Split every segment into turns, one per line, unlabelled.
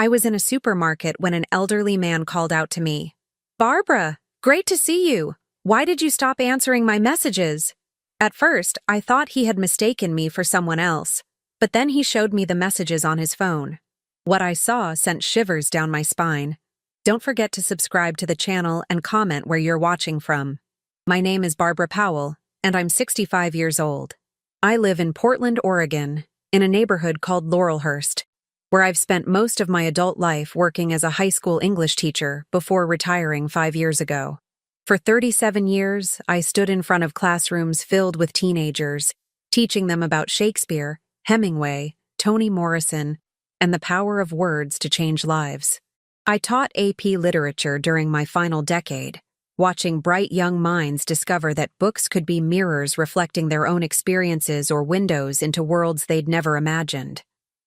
I was in a supermarket when an elderly man called out to me. "Barbara, great to see you. Why did you stop answering my messages?" At first, I thought he had mistaken me for someone else, but then he showed me the messages on his phone. What I saw sent shivers down my spine. Don't forget to subscribe to the channel and comment where you're watching from. My name is Barbara Powell, and I'm 65 years old. I live in Portland, Oregon, in a neighborhood called Laurelhurst, where I've spent most of my adult life working as a high school English teacher before retiring 5 years ago. For 37 years, I stood in front of classrooms filled with teenagers, teaching them about Shakespeare, Hemingway, Toni Morrison, and the power of words to change lives. I taught AP literature during my final decade, watching bright young minds discover that books could be mirrors reflecting their own experiences or windows into worlds they'd never imagined.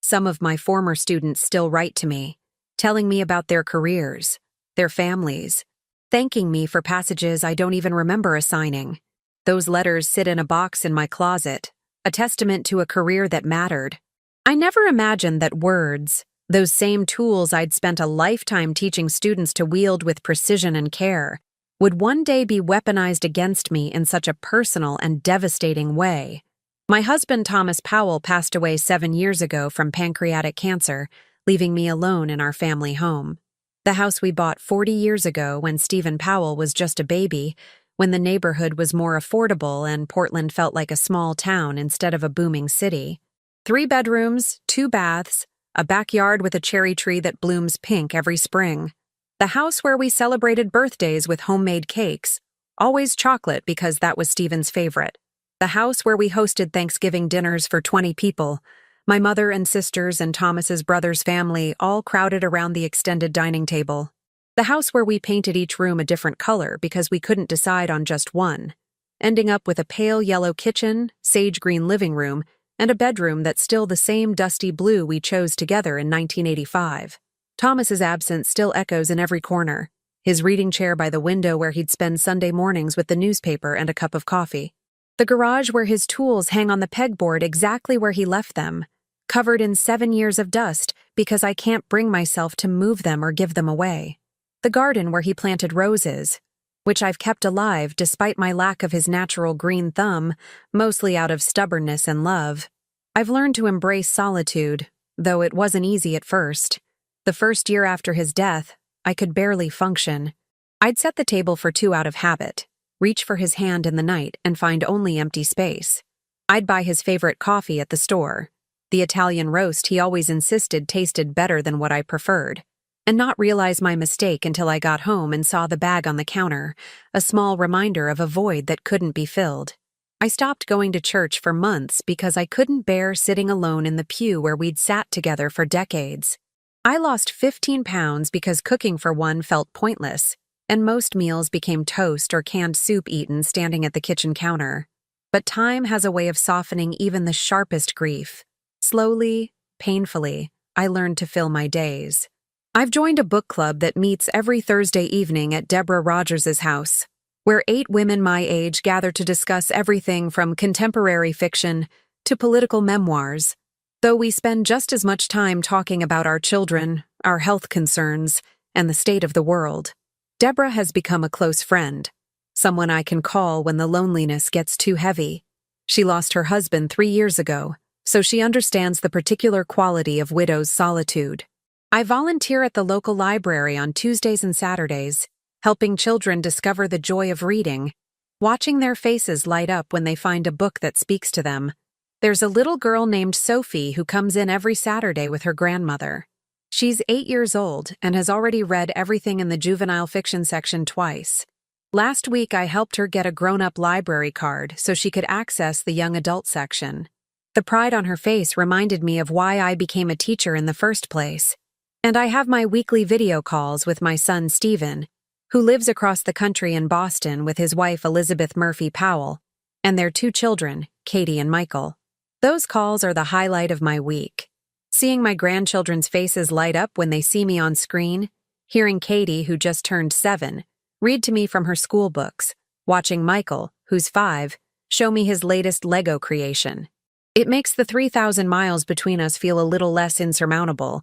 Some of my former students still write to me, telling me about their careers, their families, thanking me for passages I don't even remember assigning. Those letters sit in a box in my closet, a testament to a career that mattered. I never imagined that words, those same tools I'd spent a lifetime teaching students to wield with precision and care, would one day be weaponized against me in such a personal and devastating way. My husband Thomas Powell passed away 7 years ago from pancreatic cancer, leaving me alone in our family home. The house we bought 40 years ago when Stephen Powell was just a baby, when the neighborhood was more affordable and Portland felt like a small town instead of a booming city. 3 bedrooms, 2 baths, a backyard with a cherry tree that blooms pink every spring. The house where we celebrated birthdays with homemade cakes, always chocolate because that was Stephen's favorite. The house where we hosted Thanksgiving dinners for 20 people. My mother and sisters and Thomas's brother's family all crowded around the extended dining table. The house where we painted each room a different color because we couldn't decide on just one, ending up with a pale yellow kitchen, sage green living room, and a bedroom that's still the same dusty blue we chose together in 1985. Thomas's absence still echoes in every corner, his reading chair by the window where he'd spend Sunday mornings with the newspaper and a cup of coffee. The garage where his tools hang on the pegboard exactly where he left them, covered in 7 years of dust because I can't bring myself to move them or give them away. The garden where he planted roses, which I've kept alive despite my lack of his natural green thumb, mostly out of stubbornness and love. I've learned to embrace solitude, though it wasn't easy at first. The first year after his death, I could barely function. I'd set the table for 2 out of habit, reach for his hand in the night and find only empty space. I'd buy his favorite coffee at the store. The Italian roast he always insisted tasted better than what I preferred, and not realize my mistake until I got home and saw the bag on the counter, a small reminder of a void that couldn't be filled. I stopped going to church for months because I couldn't bear sitting alone in the pew where we'd sat together for decades. I lost 15 pounds because cooking for one felt pointless, and most meals became toast or canned soup eaten standing at the kitchen counter. But time has a way of softening even the sharpest grief. Slowly, painfully, I learned to fill my days. I've joined a book club that meets every Thursday evening at Deborah Rogers's house, where 8 women my age gather to discuss everything from contemporary fiction to political memoirs. Though we spend just as much time talking about our children, our health concerns, and the state of the world. Deborah has become a close friend, someone I can call when the loneliness gets too heavy. She lost her husband 3 years ago, so she understands the particular quality of widow's solitude. I volunteer at the local library on Tuesdays and Saturdays, helping children discover the joy of reading, watching their faces light up when they find a book that speaks to them. There's a little girl named Sophie who comes in every Saturday with her grandmother. She's 8 years old and has already read everything in the juvenile fiction section twice. Last week I helped her get a grown-up library card so she could access the young adult section. The pride on her face reminded me of why I became a teacher in the first place. And I have my weekly video calls with my son Stephen, who lives across the country in Boston with his wife Elizabeth Murphy Powell, and their 2 children, Katie and Michael. Those calls are the highlight of my week. Seeing my grandchildren's faces light up when they see me on screen, hearing Katie, who just turned 7, read to me from her school books, watching Michael, who's 5, show me his latest Lego creation. It makes the 3,000 miles between us feel a little less insurmountable,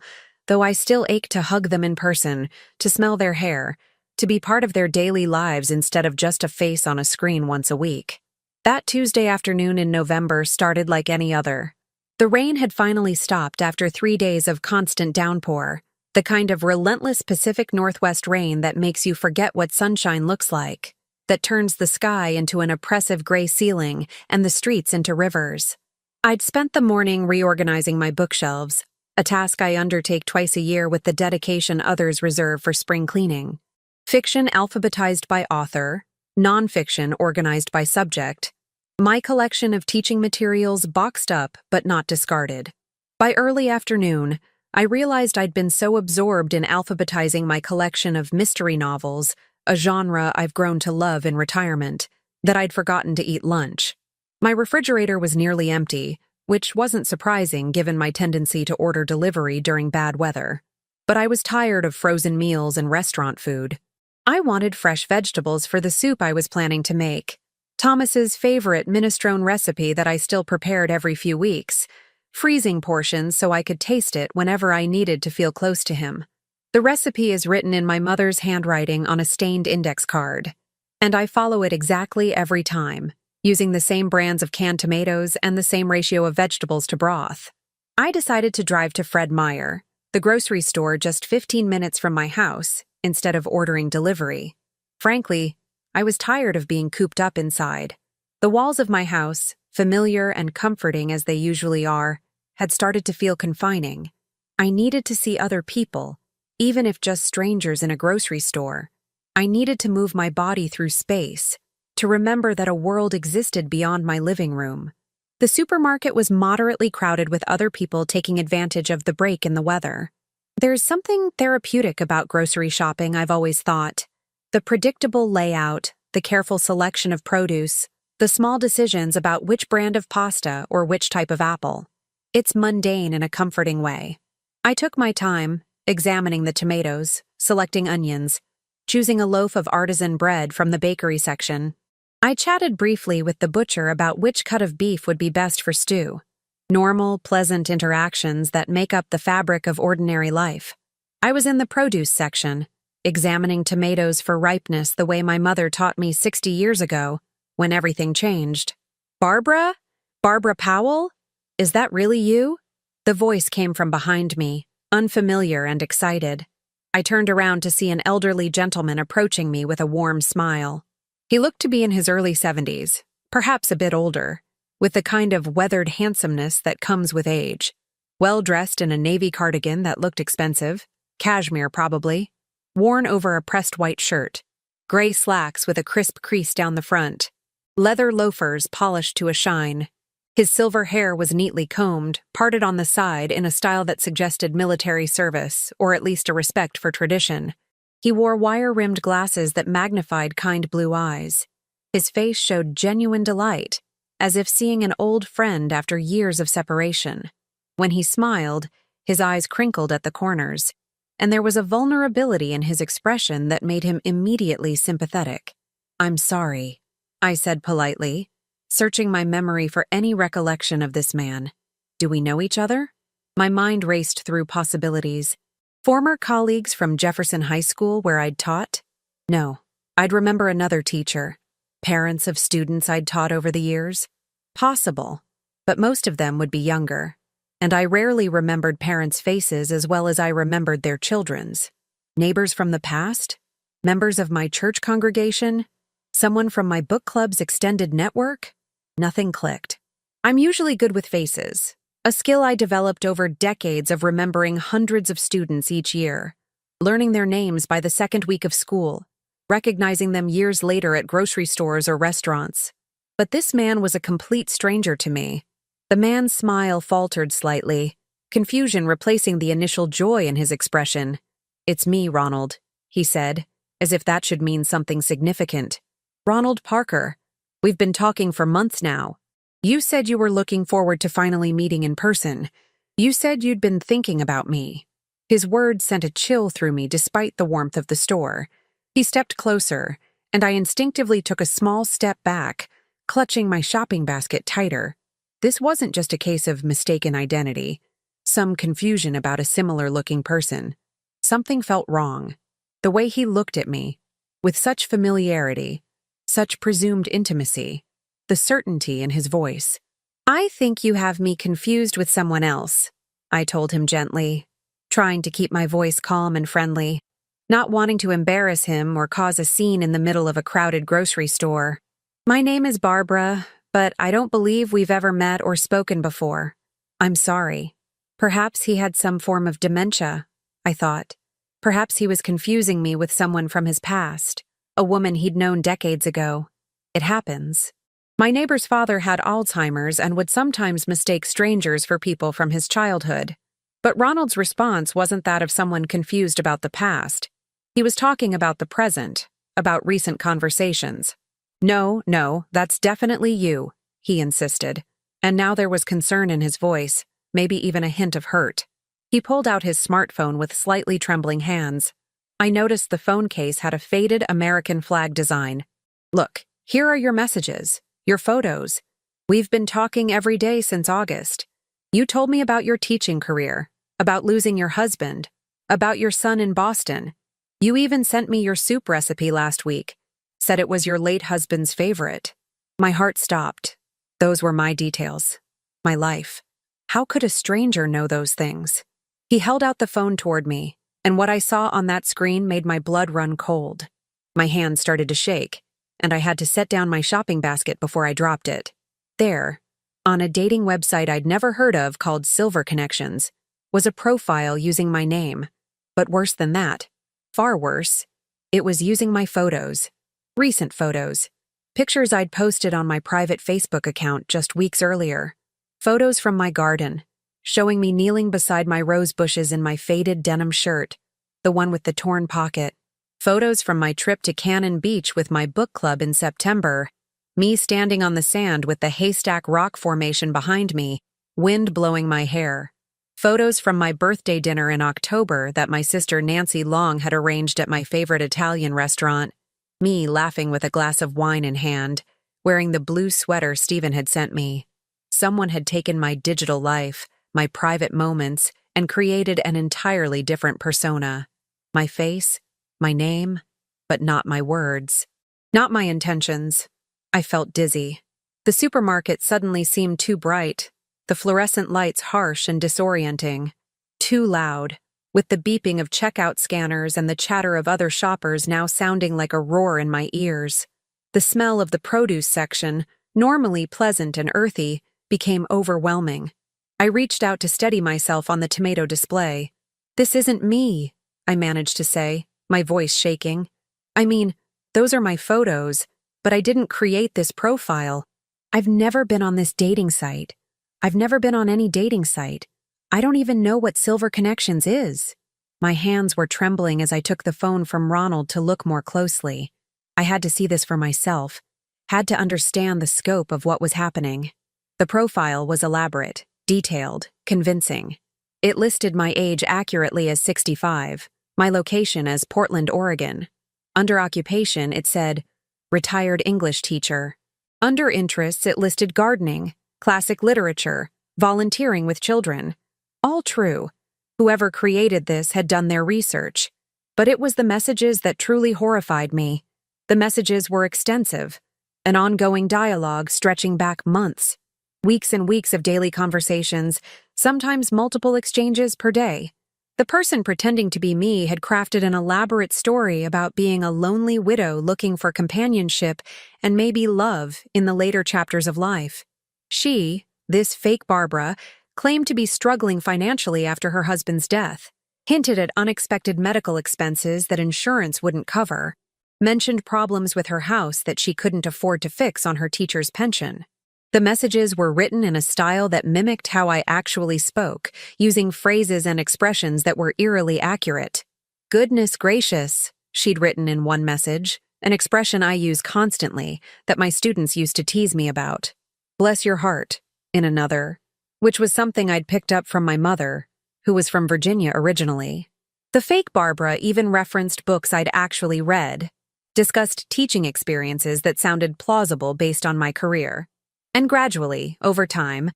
though I still ache to hug them in person, to smell their hair, to be part of their daily lives instead of just a face on a screen once a week. That Tuesday afternoon in November started like any other. The rain had finally stopped after 3 days of constant downpour, the kind of relentless Pacific Northwest rain that makes you forget what sunshine looks like, that turns the sky into an oppressive gray ceiling and the streets into rivers. I'd spent the morning reorganizing my bookshelves, a task I undertake twice a year with the dedication others reserve for spring cleaning. Fiction alphabetized by author, nonfiction organized by subject, my collection of teaching materials boxed up but not discarded. By early afternoon, I realized I'd been so absorbed in alphabetizing my collection of mystery novels, a genre I've grown to love in retirement, that I'd forgotten to eat lunch. My refrigerator was nearly empty, which wasn't surprising given my tendency to order delivery during bad weather. But I was tired of frozen meals and restaurant food. I wanted fresh vegetables for the soup I was planning to make. Thomas's favorite minestrone recipe that I still prepared every few weeks, freezing portions so I could taste it whenever I needed to feel close to him. The recipe is written in my mother's handwriting on a stained index card, and I follow it exactly every time, using the same brands of canned tomatoes and the same ratio of vegetables to broth. I decided to drive to Fred Meyer, the grocery store just 15 minutes from my house, instead of ordering delivery. Frankly, I was tired of being cooped up inside. The walls of my house, familiar and comforting as they usually are, had started to feel confining. I needed to see other people, even if just strangers in a grocery store. I needed to move my body through space, to remember that a world existed beyond my living room. The supermarket was moderately crowded with other people taking advantage of the break in the weather. There's something therapeutic about grocery shopping, I've always thought. The predictable layout, the careful selection of produce, the small decisions about which brand of pasta or which type of apple. It's mundane in a comforting way. I took my time, examining the tomatoes, selecting onions, choosing a loaf of artisan bread from the bakery section. I chatted briefly with the butcher about which cut of beef would be best for stew. Normal, pleasant interactions that make up the fabric of ordinary life. I was in the produce section, examining tomatoes for ripeness the way my mother taught me 60 years ago, when everything changed. "Barbara? Barbara Powell? Is that really you?" The voice came from behind me, unfamiliar and excited. I turned around to see an elderly gentleman approaching me with a warm smile. He looked to be in his early 70s, perhaps a bit older, with the kind of weathered handsomeness that comes with age. Well-dressed in a navy cardigan that looked expensive, cashmere probably, worn over a pressed white shirt, gray slacks with a crisp crease down the front, leather loafers polished to a shine. His silver hair was neatly combed, parted on the side in a style that suggested military service, or at least a respect for tradition. He wore wire-rimmed glasses that magnified kind blue eyes. His face showed genuine delight, as if seeing an old friend after years of separation. When he smiled, his eyes crinkled at the corners, and there was a vulnerability in his expression that made him immediately sympathetic. "I'm sorry," I said politely, searching my memory for any recollection of this man. "Do we know each other?" My mind raced through possibilities. Former colleagues from Jefferson High School where I'd taught? No, I'd remember another teacher. Parents of students I'd taught over the years? Possible, but most of them would be younger, and I rarely remembered parents' faces as well as I remembered their children's. Neighbors from the past? Members of my church congregation? Someone from my book club's extended network? Nothing clicked. I'm usually good with faces, a skill I developed over decades of remembering hundreds of students each year, learning their names by the second week of school, recognizing them years later at grocery stores or restaurants. But this man was a complete stranger to me. The man's smile faltered slightly, confusion replacing the initial joy in his expression. "It's me, Ronald," he said, as if that should mean something significant. "Ronald Parker. We've been talking for months now. You said you were looking forward to finally meeting in person. You said you'd been thinking about me." His words sent a chill through me despite the warmth of the store. He stepped closer, and I instinctively took a small step back, clutching my shopping basket tighter. This wasn't just a case of mistaken identity. some confusion about a similar-looking person. Something felt wrong. The way he looked at me, with such familiarity, such presumed intimacy, the certainty in his voice. "I think you have me confused with someone else," I told him gently, trying to keep my voice calm and friendly, not wanting to embarrass him or cause a scene in the middle of a crowded grocery store. "My name is Barbara, but I don't believe we've ever met or spoken before. I'm sorry." Perhaps he had some form of dementia, I thought. Perhaps he was confusing me with someone from his past, a woman he'd known decades ago. It happens. My neighbor's father had Alzheimer's and would sometimes mistake strangers for people from his childhood. But Ronald's response wasn't that of someone confused about the past. He was talking about the present, about recent conversations. No, that's definitely you," he insisted. And now there was concern in his voice, maybe even a hint of hurt. He pulled out his smartphone with slightly trembling hands. I noticed the phone case had a faded American flag design. "Look, here are your messages, your photos. We've been talking every day since August. You told me about your teaching career, about losing your husband, about your son in Boston. You even sent me your soup recipe last week, said it was your late husband's favorite." My heart stopped. Those were my details, my life. How could a stranger know those things? He held out the phone toward me, and what I saw on that screen made my blood run cold. My hands started to shake, and I had to set down my shopping basket before I dropped it. There, on a dating website I'd never heard of called Silver Connections, was a profile using my name. But worse than that, far worse, it was using my photos. Recent photos. Pictures I'd posted on my private Facebook account just weeks earlier. Photos from my garden, showing me kneeling beside my rose bushes in my faded denim shirt, the one with the torn pocket. Photos from my trip to Cannon Beach with my book club in September, me standing on the sand with the haystack rock formation behind me, wind blowing my hair. Photos from my birthday dinner in October that my sister Nancy Long had arranged at my favorite Italian restaurant, me laughing with a glass of wine in hand, wearing the blue sweater Stephen had sent me. Someone had taken my digital life, my private moments, and created an entirely different persona. My face, my name, but not my words. Not my intentions. I felt dizzy. The supermarket suddenly seemed too bright, the fluorescent lights harsh and disorienting. Too loud, with the beeping of checkout scanners and the chatter of other shoppers now sounding like a roar in my ears. The smell of the produce section, normally pleasant and earthy, became overwhelming. I reached out to steady myself on the tomato display. "This isn't me," I managed to say, my voice shaking. "I mean, those are my photos, but I didn't create this profile. I've never been on this dating site. I've never been on any dating site. I don't even know what Silver Connections is." My hands were trembling as I took the phone from Ronald to look more closely. I had to see this for myself, had to understand the scope of what was happening. The profile was elaborate, detailed, convincing. It listed my age accurately as 65, my location as Portland, Oregon. Under occupation, it said, retired English teacher. Under interests, it listed gardening, classic literature, volunteering with children. All true. Whoever created this had done their research. But it was the messages that truly horrified me. The messages were extensive, an ongoing dialogue stretching back months. Weeks and weeks of daily conversations, sometimes multiple exchanges per day. The person pretending to be me had crafted an elaborate story about being a lonely widow looking for companionship and maybe love in the later chapters of life. She, this fake Barbara, claimed to be struggling financially after her husband's death, hinted at unexpected medical expenses that insurance wouldn't cover, mentioned problems with her house that she couldn't afford to fix on her teacher's pension. The messages were written in a style that mimicked how I actually spoke, using phrases and expressions that were eerily accurate. "Goodness gracious," she'd written in one message, an expression I use constantly that my students used to tease me about. "Bless your heart," in another, which was something I'd picked up from my mother, who was from Virginia originally. The fake Barbara even referenced books I'd actually read, discussed teaching experiences that sounded plausible based on my career. And gradually, over time,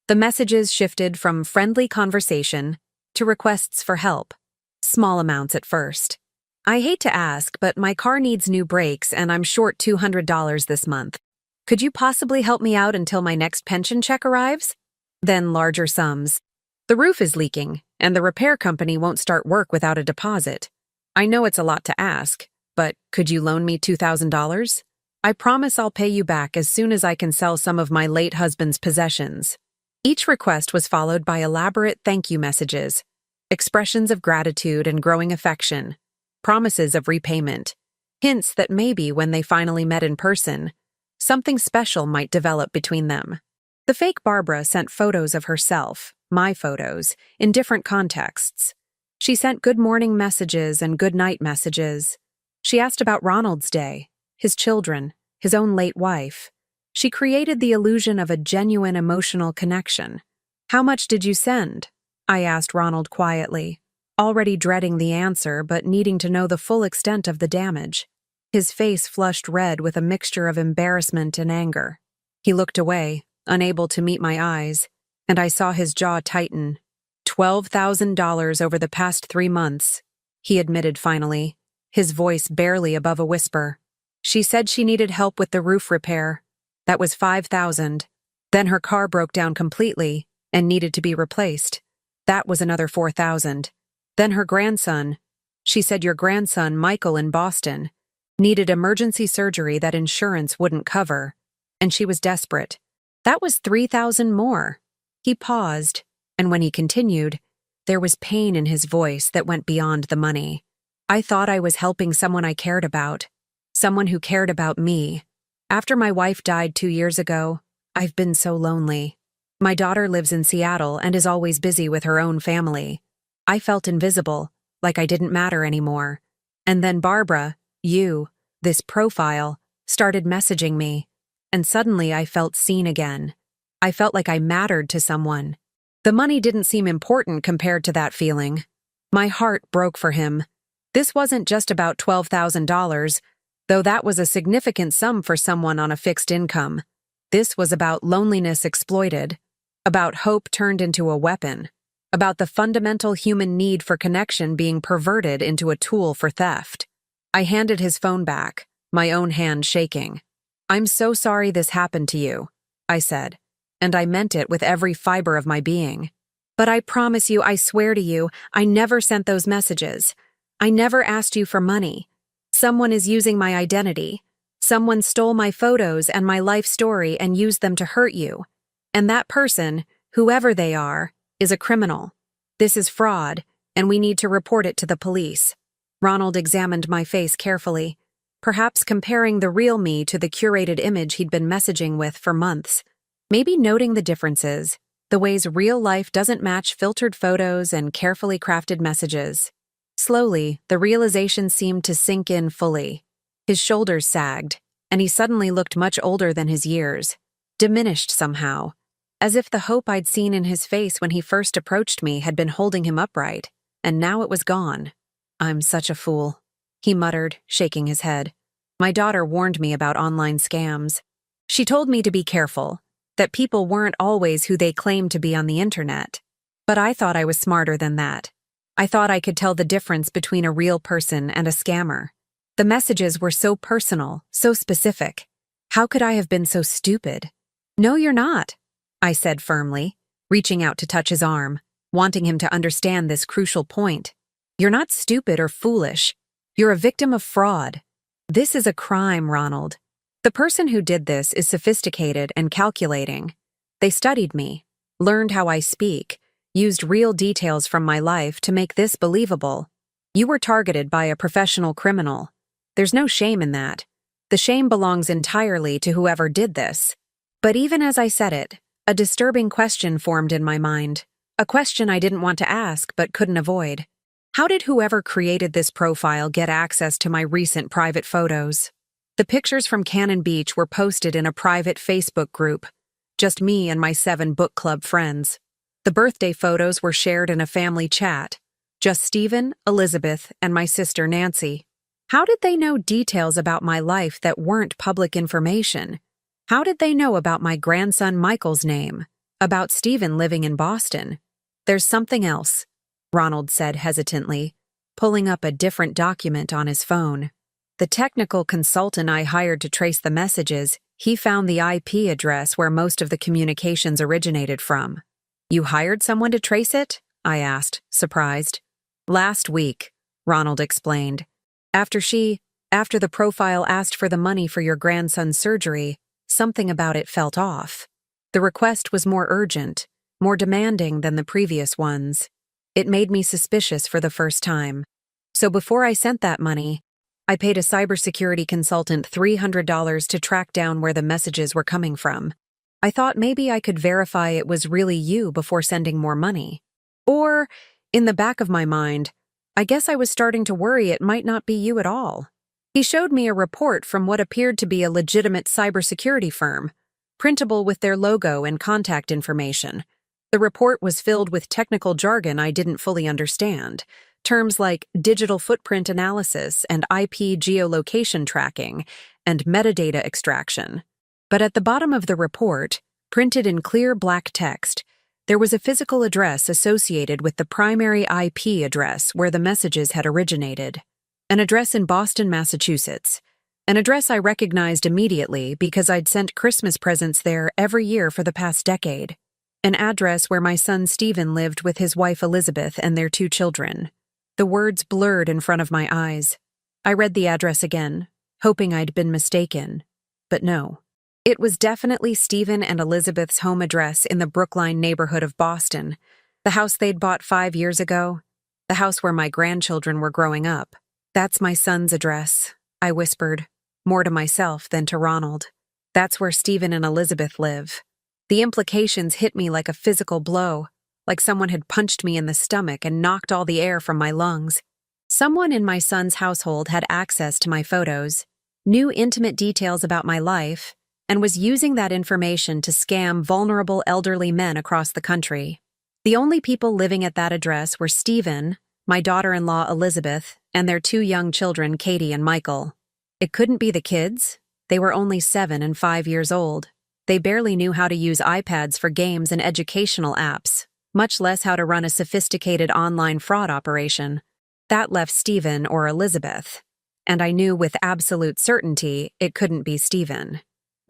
The messages shifted from friendly conversation to requests for help, small amounts at first. I hate to ask, but my car needs new brakes and I'm short $200 this month. Could you possibly help me out until my next pension check arrives? Then larger sums. The roof is leaking, and the repair company won't start work without a deposit. I know it's a lot to ask, but could you loan me $2,000? I promise I'll pay you back as soon as I can sell some of my late husband's possessions. Each request was followed by elaborate thank you messages, expressions of gratitude and growing affection, promises of repayment, hints that maybe when they finally met in person, something special might develop between them. The fake Barbara sent photos of herself, my photos, in different contexts. She sent good morning messages and good night messages. She asked about Ronald's day, his children, his own late wife. She created the illusion of a genuine emotional connection. "How much did you send?" I asked Ronald quietly, already dreading the answer but needing to know the full extent of the damage. His face flushed red with a mixture of embarrassment and anger. He looked away, unable to meet my eyes, and I saw his jaw tighten. $12,000 over the past 3 months, he admitted finally, his voice barely above a whisper. She said she needed help with the roof repair. That was $5,000. Then her car broke down completely and needed to be replaced. That was another $4,000. Then her grandson, she said your grandson, Michael in Boston, needed emergency surgery that insurance wouldn't cover, and she was desperate. That was $3,000 more. He paused, and when he continued, there was pain in his voice that went beyond the money. I thought I was helping someone I cared about, someone who cared about me. After my wife died 2 years ago, I've been so lonely. My daughter lives in Seattle and is always busy with her own family. I felt invisible, like I didn't matter anymore. And then Barbara, this profile, started messaging me. And suddenly I felt seen again. I felt like I mattered to someone. The money didn't seem important compared to that feeling. My heart broke for him. This wasn't just about $12,000, though that was a significant sum for someone on a fixed income. This was about loneliness exploited, about hope turned into a weapon, about the fundamental human need for connection being perverted into a tool for theft. I handed his phone back, my own hand shaking. "I'm so sorry this happened to you," I said, and I meant it with every fiber of my being. "But I promise you, I swear to you, I never sent those messages. I never asked you for money. Someone is using my identity. Someone stole my photos and my life story and used them to hurt you. And that person, whoever they are, is a criminal. This is fraud, and we need to report it to the police." Ronald examined my face carefully, perhaps comparing the real me to the curated image he'd been messaging with for months. Maybe noting the differences, the ways real life doesn't match filtered photos and carefully crafted messages. Slowly, the realization seemed to sink in fully. His shoulders sagged, and he suddenly looked much older than his years, diminished somehow, as if the hope I'd seen in his face when he first approached me had been holding him upright, and now it was gone. "I'm such a fool," he muttered, shaking his head. "My daughter warned me about online scams. She told me to be careful, that people weren't always who they claimed to be on the internet. But I thought I was smarter than that. I thought I could tell the difference between a real person and a scammer. The messages were so personal, so specific. How could I have been so stupid?" "No, you're not," I said firmly, reaching out to touch his arm, wanting him to understand this crucial point. "You're not stupid or foolish. You're a victim of fraud. This is a crime, Ronald. The person who did this is sophisticated and calculating. They studied me, learned how I speak, used real details from my life to make this believable. You were targeted by a professional criminal. There's no shame in that. The shame belongs entirely to whoever did this." But even as I said it, a disturbing question formed in my mind, a question I didn't want to ask but couldn't avoid. How did whoever created this profile get access to my recent private photos? The pictures from Cannon Beach were posted in a private Facebook group, just me and my 7 book club friends. The birthday photos were shared in a family chat, just Stephen, Elizabeth, and my sister Nancy. How did they know details about my life that weren't public information? How did they know about my grandson Michael's name, About Stephen living in Boston. There's something else, Ronald said hesitantly, pulling up a different document on his phone. The technical consultant I hired to trace the messages, he found the IP address where most of the communications originated from. You hired someone to trace it? I asked, surprised. Last week, Ronald explained. After the profile asked for the money for your grandson's surgery, something about it felt off. The request was more urgent, more demanding than the previous ones. It made me suspicious for the first time. So before I sent that money, I paid a cybersecurity consultant $300 to track down where the messages were coming from. I thought maybe I could verify it was really you before sending more money. Or, in the back of my mind, I guess I was starting to worry it might not be you at all. He showed me a report from what appeared to be a legitimate cybersecurity firm, printable with their logo and contact information. The report was filled with technical jargon I didn't fully understand. Terms like digital footprint analysis and IP geolocation tracking and metadata extraction. But at the bottom of the report, printed in clear black text, there was a physical address associated with the primary IP address where the messages had originated. An address in Boston, Massachusetts. An address I recognized immediately because I'd sent Christmas presents there every year for the past decade. An address where my son Stephen lived with his wife Elizabeth and their 2 children. The words blurred in front of my eyes. I read the address again, hoping I'd been mistaken. But no. It was definitely Stephen and Elizabeth's home address in the Brookline neighborhood of Boston, the house they'd bought 5 years ago, the house where my grandchildren were growing up. That's my son's address, I whispered, more to myself than to Ronald. That's where Stephen and Elizabeth live. The implications hit me like a physical blow, like someone had punched me in the stomach and knocked all the air from my lungs. Someone in my son's household had access to my photos, knew intimate details about my life, and was using that information to scam vulnerable elderly men across the country. The only people living at that address were Stephen, my daughter-in-law Elizabeth, and their 2 young children, Katie and Michael. It couldn't be the kids. They were only 7 and 5 years old. They barely knew how to use iPads for games and educational apps, much less how to run a sophisticated online fraud operation. That left Stephen or Elizabeth, and I knew with absolute certainty it couldn't be Stephen.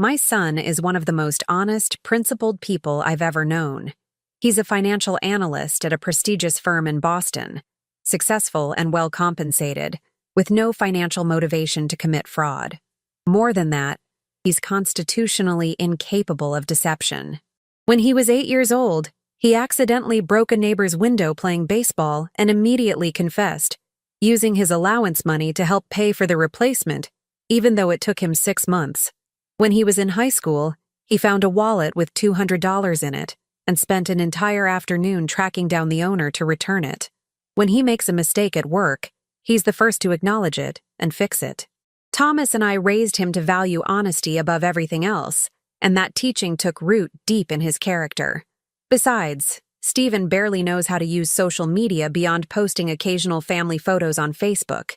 My son is one of the most honest, principled people I've ever known. He's a financial analyst at a prestigious firm in Boston, successful and well compensated, with no financial motivation to commit fraud. More than that, he's constitutionally incapable of deception. When he was 8 years old, he accidentally broke a neighbor's window playing baseball and immediately confessed, using his allowance money to help pay for the replacement, even though it took him 6 months. When he was in high school, he found a wallet with $200 in it and spent an entire afternoon tracking down the owner to return it. When he makes a mistake at work, he's the first to acknowledge it and fix it. Thomas and I raised him to value honesty above everything else, and that teaching took root deep in his character. Besides, Stephen barely knows how to use social media beyond posting occasional family photos on Facebook.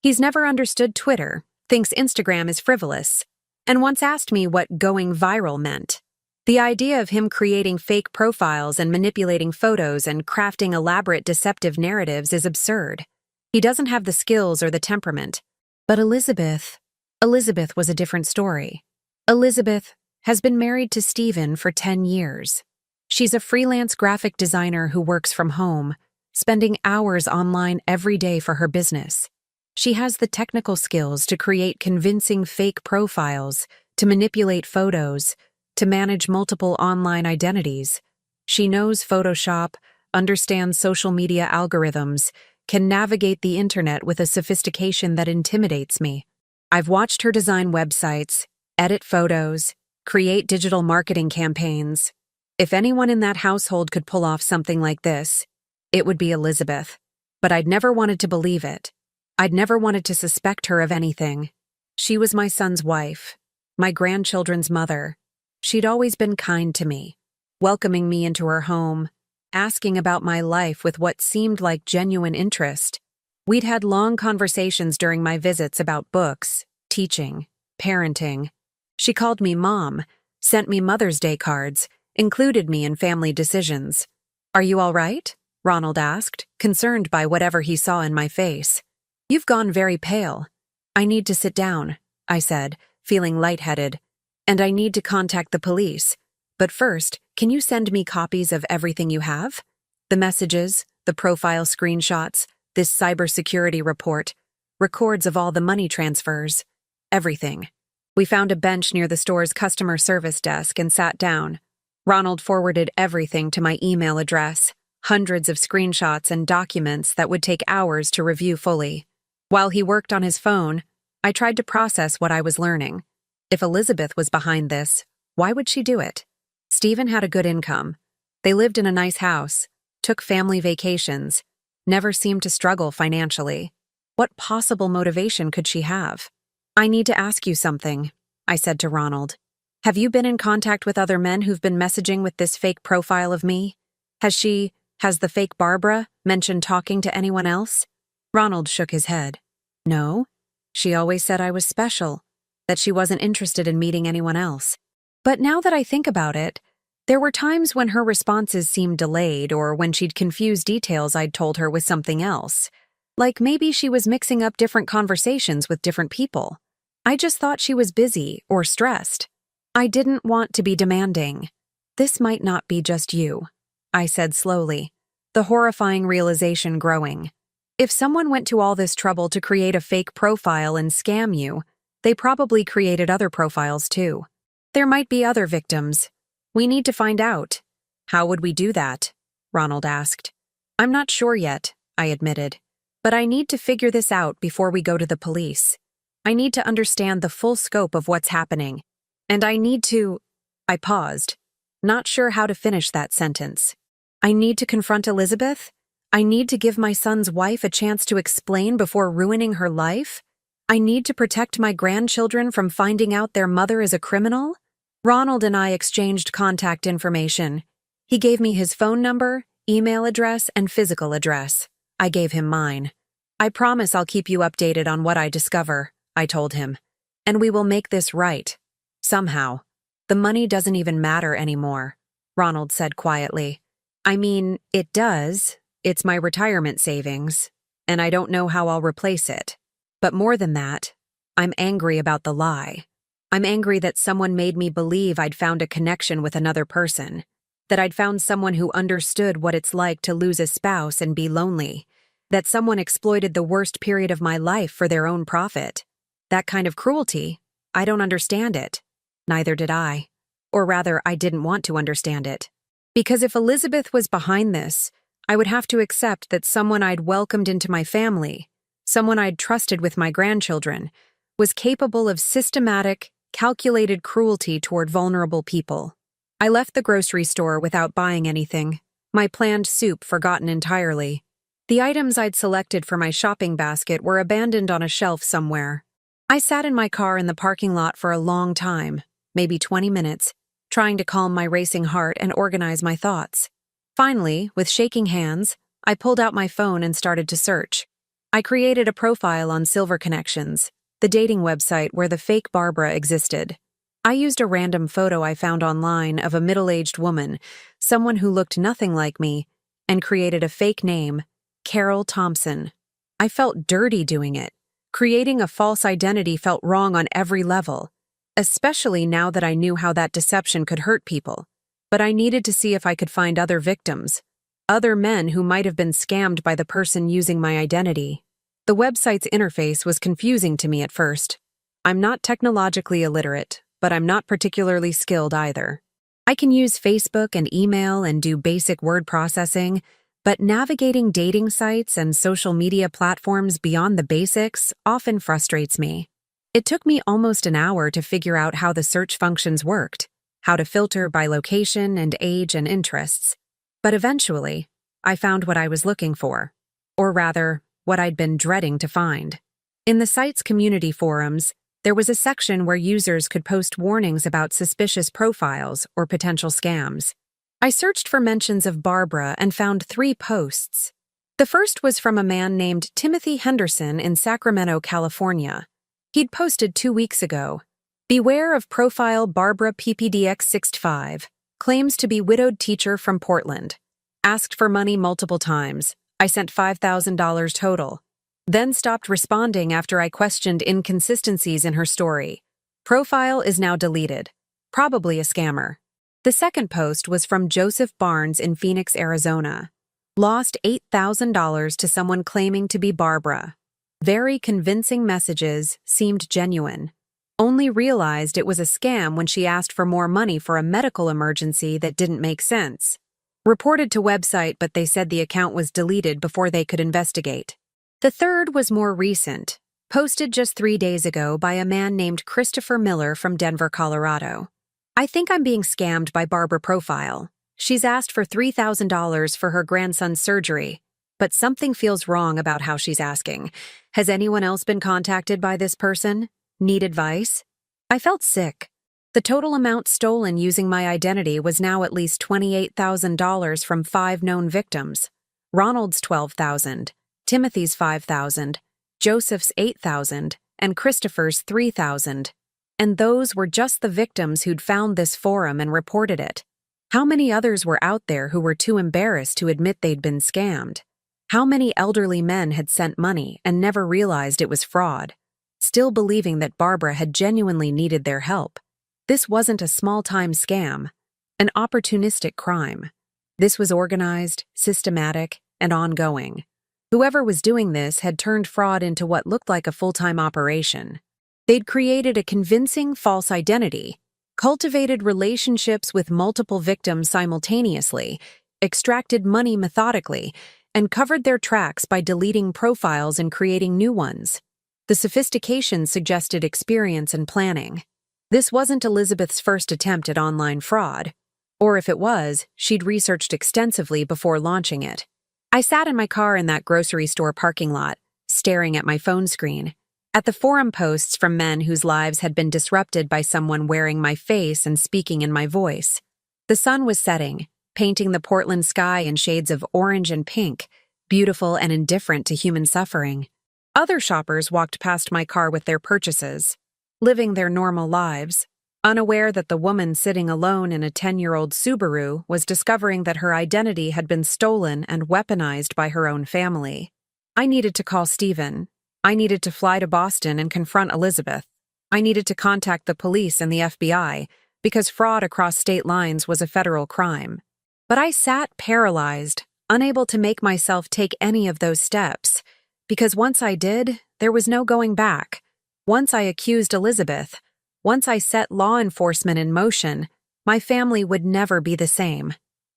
He's never understood Twitter, thinks Instagram is frivolous, and once asked me what going viral meant. The idea of him creating fake profiles and manipulating photos and crafting elaborate deceptive narratives is absurd. He doesn't have the skills or the temperament. But Elizabeth was a different story. Elizabeth has been married to Stephen for 10 years. She's a freelance graphic designer who works from home, spending hours online every day for her business. She has the technical skills to create convincing fake profiles, to manipulate photos, to manage multiple online identities. She knows Photoshop, understands social media algorithms, can navigate the internet with a sophistication that intimidates me. I've watched her design websites, edit photos, create digital marketing campaigns. If anyone in that household could pull off something like this, it would be Elizabeth. But I'd never wanted to believe it. I'd never wanted to suspect her of anything. She was my son's wife, my grandchildren's mother. She'd always been kind to me, welcoming me into her home, asking about my life with what seemed like genuine interest. We'd had long conversations during my visits about books, teaching, parenting. She called me Mom, sent me Mother's Day cards, included me in family decisions. "Are you all right?" Ronald asked, concerned by whatever he saw in my face. "You've gone very pale." "I need to sit down," I said, feeling lightheaded. "And I need to contact the police. But first, can you send me copies of everything you have? The messages, the profile screenshots, this cybersecurity report, records of all the money transfers. Everything." We found a bench near the store's customer service desk and sat down. Ronald forwarded everything to my email address, hundreds of screenshots and documents that would take hours to review fully. While he worked on his phone, I tried to process what I was learning. If Elizabeth was behind this, why would she do it? Stephen had a good income. They lived in a nice house, took family vacations, never seemed to struggle financially. What possible motivation could she have? "I need to ask you something," I said to Ronald. "Have you been in contact with other men who've been messaging with this fake profile of me? Has the fake Barbara mentioned talking to anyone else?" Ronald shook his head. "No. She always said I was special, that she wasn't interested in meeting anyone else. But now that I think about it, there were times when her responses seemed delayed or when she'd confuse details I'd told her with something else. Like maybe she was mixing up different conversations with different people. I just thought she was busy or stressed. I didn't want to be demanding. This might not be just you," I said slowly, the horrifying realization growing. If someone went to all this trouble to create a fake profile and scam you, they probably created other profiles too. There might be other victims. We need to find out. "How would we do that?" Ronald asked. "I'm not sure yet," I admitted. "But I need to figure this out before we go to the police. I need to understand the full scope of what's happening. And I need to—" I paused, not sure how to finish that sentence. "I need to confront Elizabeth? I need to give my son's wife a chance to explain before ruining her life? I need to protect my grandchildren from finding out their mother is a criminal?" Ronald and I exchanged contact information. He gave me his phone number, email address, and physical address. I gave him mine. "I promise I'll keep you updated on what I discover," I told him. "And we will make this right. Somehow. The money doesn't even matter anymore," Ronald said quietly. "I mean, it does. It's my retirement savings, and I don't know how I'll replace it. But more than that, I'm angry about the lie. I'm angry that someone made me believe I'd found a connection with another person, that I'd found someone who understood what it's like to lose a spouse and be lonely, that someone exploited the worst period of my life for their own profit. That kind of cruelty, I don't understand it. Neither did I. Or rather, I didn't want to understand it. Because if Elizabeth was behind this, I would have to accept that someone I'd welcomed into my family, someone I'd trusted with my grandchildren, was capable of systematic, calculated cruelty toward vulnerable people. I left the grocery store without buying anything, my planned soup forgotten entirely. The items I'd selected for my shopping basket were abandoned on a shelf somewhere. I sat in my car in the parking lot for a long time, maybe 20 minutes, trying to calm my racing heart and organize my thoughts. Finally, with shaking hands, I pulled out my phone and started to search. I created a profile on Silver Connections, the dating website where the fake Barbara existed. I used a random photo I found online of a middle-aged woman, someone who looked nothing like me, and created a fake name, Carol Thompson. I felt dirty doing it. Creating a false identity felt wrong on every level, especially now that I knew how that deception could hurt people. But I needed to see if I could find other victims, other men who might have been scammed by the person using my identity. The website's interface was confusing to me at first. I'm not technologically illiterate, but I'm not particularly skilled either. I can use Facebook and email and do basic word processing, but navigating dating sites and social media platforms beyond the basics often frustrates me. It took me almost an hour to figure out how the search functions worked, how to filter by location and age and interests. But eventually, I found what I was looking for, or rather, what I'd been dreading to find. In the site's community forums, there was a section where users could post warnings about suspicious profiles or potential scams. I searched for mentions of Barbara and found 3 posts. The first was from a man named Timothy Henderson in Sacramento, California. He'd posted 2 weeks ago, "Beware of profile Barbara PPDX65. Claims to be widowed teacher from Portland. Asked for money multiple times. I sent $5,000 total. Then stopped responding after I questioned inconsistencies in her story. Profile is now deleted. Probably a scammer. The second post was from Joseph Barnes in Phoenix, Arizona. Lost $8,000 to someone claiming to be Barbara. Very convincing messages, seemed genuine. Only realized it was a scam when she asked for more money for a medical emergency that didn't make sense. Reported to website, but they said the account was deleted before they could investigate. The third was more recent, posted just 3 days ago by a man named Christopher Miller from Denver, Colorado. I think I'm being scammed by Barbara Profile. She's asked for $3,000 for her grandson's surgery, but something feels wrong about how she's asking. Has anyone else been contacted by this person? Need advice? I felt sick. The total amount stolen using my identity was now at least $28,000 from 5 known victims. Ronald's $12,000, Timothy's $5,000, Joseph's $8,000, and Christopher's $3,000. And those were just the victims who'd found this forum and reported it. How many others were out there who were too embarrassed to admit they'd been scammed? How many elderly men had sent money and never realized it was fraud, still believing that Barbara had genuinely needed their help? This wasn't a small-time scam, an opportunistic crime. This was organized, systematic, and ongoing. Whoever was doing this had turned fraud into what looked like a full-time operation. They'd created a convincing false identity, cultivated relationships with multiple victims simultaneously, extracted money methodically, and covered their tracks by deleting profiles and creating new ones. The sophistication suggested experience and planning. This wasn't Elizabeth's first attempt at online fraud, or if it was, she'd researched extensively before launching it. I sat in my car in that grocery store parking lot, staring at my phone screen, at the forum posts from men whose lives had been disrupted by someone wearing my face and speaking in my voice. The sun was setting, painting the Portland sky in shades of orange and pink, beautiful and indifferent to human suffering. Other shoppers walked past my car with their purchases, living their normal lives, unaware that the woman sitting alone in a 10-year-old Subaru was discovering that her identity had been stolen and weaponized by her own family. I needed to call Stephen. I needed to fly to Boston and confront Elizabeth. I needed to contact the police and the FBI, because fraud across state lines was a federal crime. But I sat paralyzed, unable to make myself take any of those steps, because once I did, there was no going back. Once I accused Elizabeth, once I set law enforcement in motion, my family would never be the same.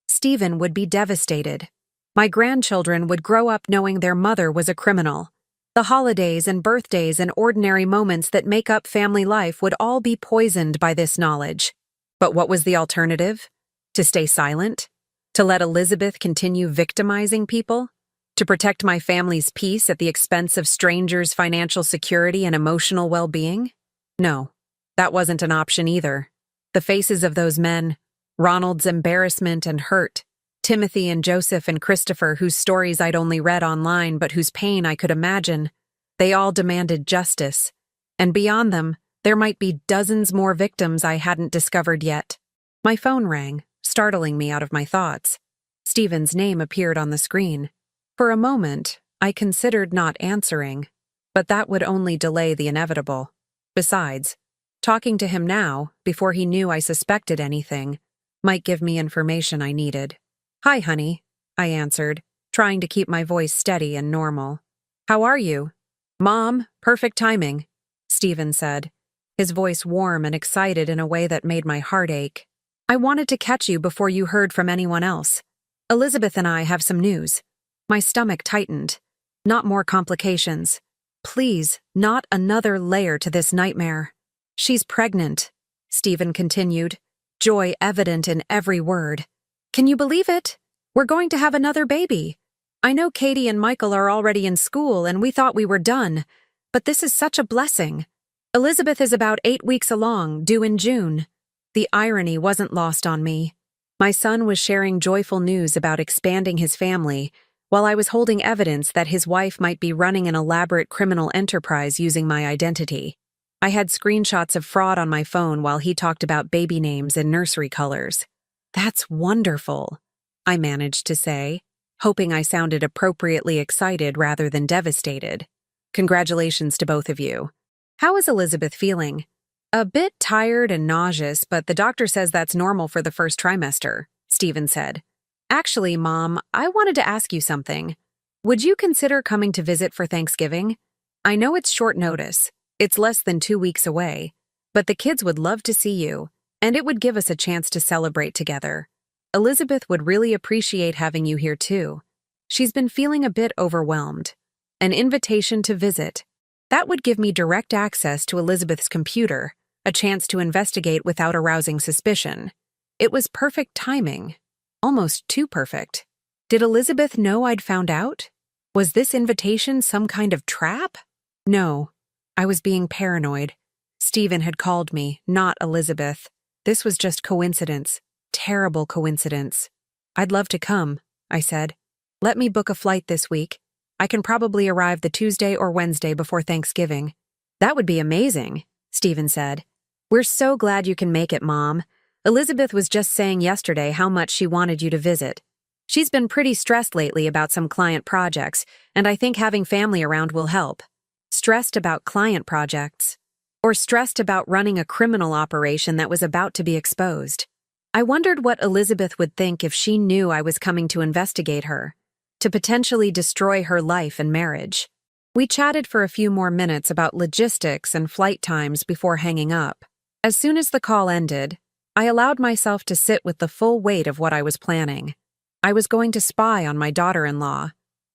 Stephen would be devastated. My grandchildren would grow up knowing their mother was a criminal. The holidays and birthdays and ordinary moments that make up family life would all be poisoned by this knowledge. But what was the alternative? To stay silent? To let Elizabeth continue victimizing people? To protect my family's peace at the expense of strangers' financial security and emotional well-being? No, that wasn't an option either. The faces of those men, Ronald's embarrassment and hurt, Timothy and Joseph and Christopher, whose stories I'd only read online but whose pain I could imagine, they all demanded justice. And beyond them, there might be dozens more victims I hadn't discovered yet. My phone rang, startling me out of my thoughts. Stephen's name appeared on the screen. For a moment, I considered not answering, but that would only delay the inevitable. Besides, talking to him now, before he knew I suspected anything, might give me information I needed. "Hi, honey," I answered, trying to keep my voice steady and normal. "How are you?" "Mom, perfect timing," Stephen said, his voice warm and excited in a way that made my heart ache. "I wanted to catch you before you heard from anyone else. Elizabeth and I have some news." My stomach tightened. Not more complications. Please, not another layer to this nightmare. "She's pregnant," Stephen continued, joy evident in every word. "Can you believe it? We're going to have another baby. I know Katie and Michael are already in school and we thought we were done, but this is such a blessing. Elizabeth is about 8 weeks along, due in June." The irony wasn't lost on me. My son was sharing joyful news about expanding his family, while I was holding evidence that his wife might be running an elaborate criminal enterprise using my identity. I had screenshots of fraud on my phone while he talked about baby names and nursery colors. That's wonderful, I managed to say, hoping I sounded appropriately excited rather than devastated. Congratulations to both of you. How is Elizabeth feeling? A bit tired and nauseous, but the doctor says that's normal for the first trimester, Stephen said. Actually, Mom, I wanted to ask you something. Would you consider coming to visit for Thanksgiving? I know it's short notice. It's less than 2 weeks away. But the kids would love to see you, and it would give us a chance to celebrate together. Elizabeth would really appreciate having you here too. She's been feeling a bit overwhelmed. An invitation to visit. That would give me direct access to Elizabeth's computer, a chance to investigate without arousing suspicion. It was perfect timing. Almost too perfect. Did Elizabeth know I'd found out? Was this invitation some kind of trap? No. I was being paranoid. Stephen had called me, not Elizabeth. This was just coincidence. Terrible coincidence. I'd love to come, I said. Let me book a flight this week. I can probably arrive the Tuesday or Wednesday before Thanksgiving. That would be amazing, Stephen said. We're so glad you can make it, Mom. Elizabeth was just saying yesterday how much she wanted you to visit. She's been pretty stressed lately about some client projects, and I think having family around will help. Stressed about client projects. Or stressed about running a criminal operation that was about to be exposed. I wondered what Elizabeth would think if she knew I was coming to investigate her, to potentially destroy her life and marriage. We chatted for a few more minutes about logistics and flight times before hanging up. As soon as the call ended, I allowed myself to sit with the full weight of what I was planning. I was going to spy on my daughter-in-law.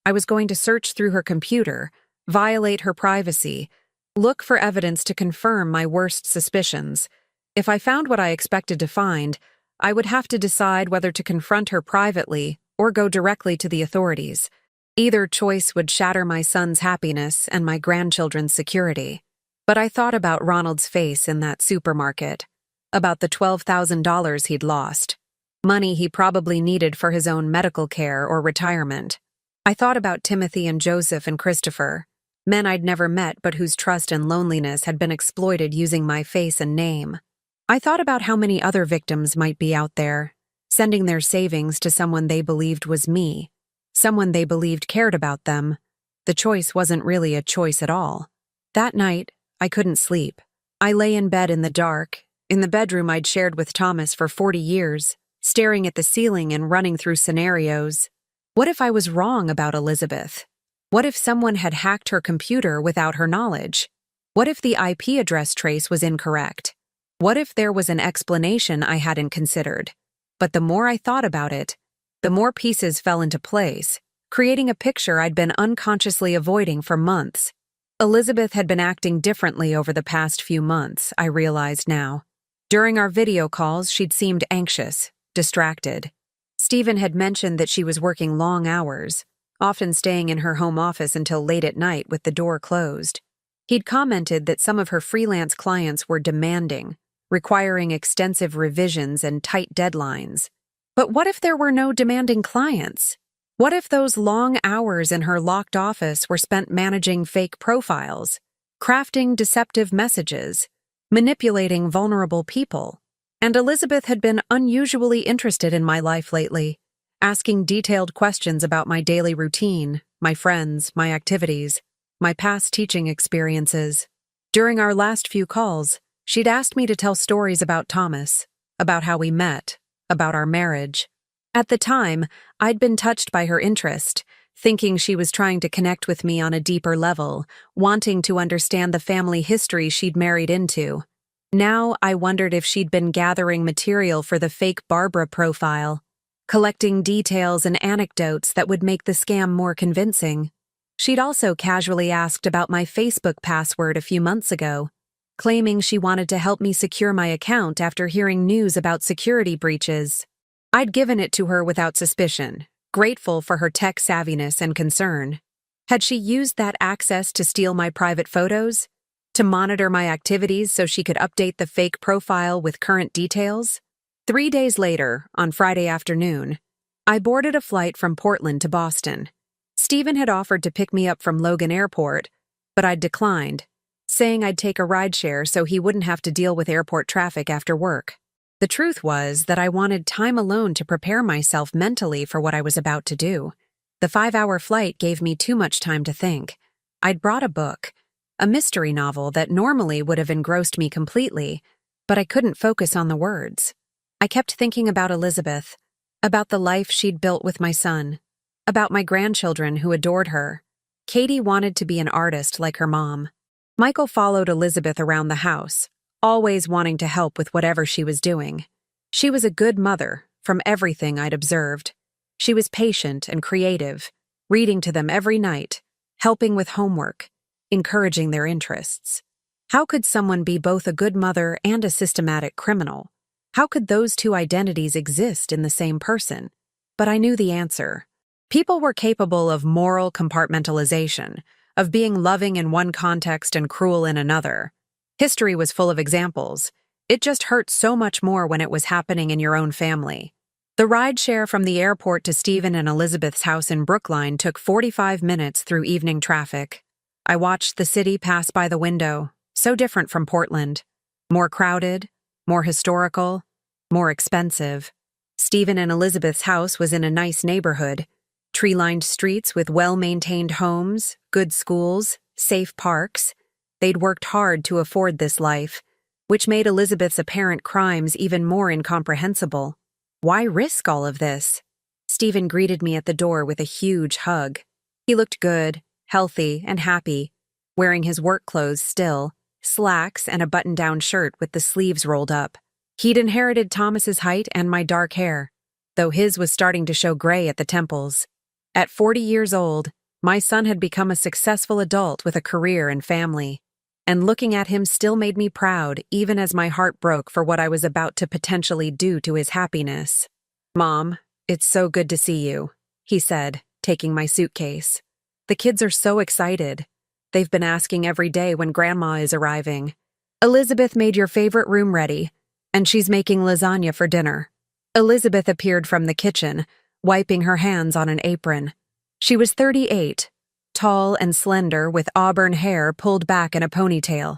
I was going to search through her computer, violate her privacy, look for evidence to confirm my worst suspicions. If I found what I expected to find, I would have to decide whether to confront her privately or go directly to the authorities. Either choice would shatter my son's happiness and my grandchildren's security. But I thought about Ronald's face in that supermarket, about the $12,000 he'd lost, money he probably needed for his own medical care or retirement. I thought about Timothy and Joseph and Christopher, men I'd never met but whose trust and loneliness had been exploited using my face and name. I thought about how many other victims might be out there, sending their savings to someone they believed was me, someone they believed cared about them. The choice wasn't really a choice at all. That night, I couldn't sleep. I lay in bed in the dark, in the bedroom I'd shared with Thomas for 40 years, staring at the ceiling and running through scenarios. What if I was wrong about Elizabeth? What if someone had hacked her computer without her knowledge? What if the IP address trace was incorrect? What if there was an explanation I hadn't considered? But the more I thought about it, the more pieces fell into place, creating a picture I'd been unconsciously avoiding for months. Elizabeth had been acting differently over the past few months, I realized now. During our video calls, she'd seemed anxious, distracted. Stephen had mentioned that she was working long hours, often staying in her home office until late at night with the door closed. He'd commented that some of her freelance clients were demanding, requiring extensive revisions and tight deadlines. But what if there were no demanding clients? What if those long hours in her locked office were spent managing fake profiles, crafting deceptive messages, manipulating vulnerable people? And Elizabeth had been unusually interested in my life lately, asking detailed questions about my daily routine, my friends, my activities, my past teaching experiences. During our last few calls, she'd asked me to tell stories about Thomas, about how we met, about our marriage. At the time, I'd been touched by her interest, thinking she was trying to connect with me on a deeper level, wanting to understand the family history she'd married into. Now I wondered if she'd been gathering material for the fake Barbara profile, collecting details and anecdotes that would make the scam more convincing. She'd also casually asked about my Facebook password a few months ago, claiming she wanted to help me secure my account after hearing news about security breaches. I'd given it to her without suspicion, grateful for her tech savviness and concern. Had she used that access to steal my private photos? To monitor my activities so she could update the fake profile with current details? 3 days later, on Friday afternoon, I boarded a flight from Portland to Boston. Stephen had offered to pick me up from Logan Airport, but I'd declined, saying I'd take a rideshare so he wouldn't have to deal with airport traffic after work. The truth was that I wanted time alone to prepare myself mentally for what I was about to do. The 5-hour flight gave me too much time to think. I'd brought a book, a mystery novel that normally would have engrossed me completely, but I couldn't focus on the words. I kept thinking about Elizabeth, about the life she'd built with my son, about my grandchildren who adored her. Katie wanted to be an artist like her mom. Michael followed Elizabeth around the house, always wanting to help with whatever she was doing. She was a good mother, from everything I'd observed. She was patient and creative, reading to them every night, helping with homework, encouraging their interests. How could someone be both a good mother and a systematic criminal? How could those two identities exist in the same person? But I knew the answer. People were capable of moral compartmentalization, of being loving in one context and cruel in another. History was full of examples. It just hurt so much more when it was happening in your own family. The rideshare from the airport to Stephen and Elizabeth's house in Brookline took 45 minutes through evening traffic. I watched the city pass by the window, so different from Portland. More crowded, more historical, more expensive. Stephen and Elizabeth's house was in a nice neighborhood. Tree-lined streets with well-maintained homes, good schools, safe parks. They'd worked hard to afford this life, which made Elizabeth's apparent crimes even more incomprehensible. Why risk all of this? Stephen greeted me at the door with a huge hug. He looked good, healthy, and happy, wearing his work clothes still, slacks and a button-down shirt with the sleeves rolled up. He'd inherited Thomas's height and my dark hair, though his was starting to show gray at the temples. At 40 years old, my son had become a successful adult with a career and family. And looking at him still made me proud, even as my heart broke for what I was about to potentially do to his happiness. "Mom, it's so good to see you," he said, taking my suitcase. "The kids are so excited. They've been asking every day when Grandma is arriving. Elizabeth made your favorite room ready, and she's making lasagna for dinner." Elizabeth appeared from the kitchen, wiping her hands on an apron. She was 38. Tall and slender with auburn hair pulled back in a ponytail.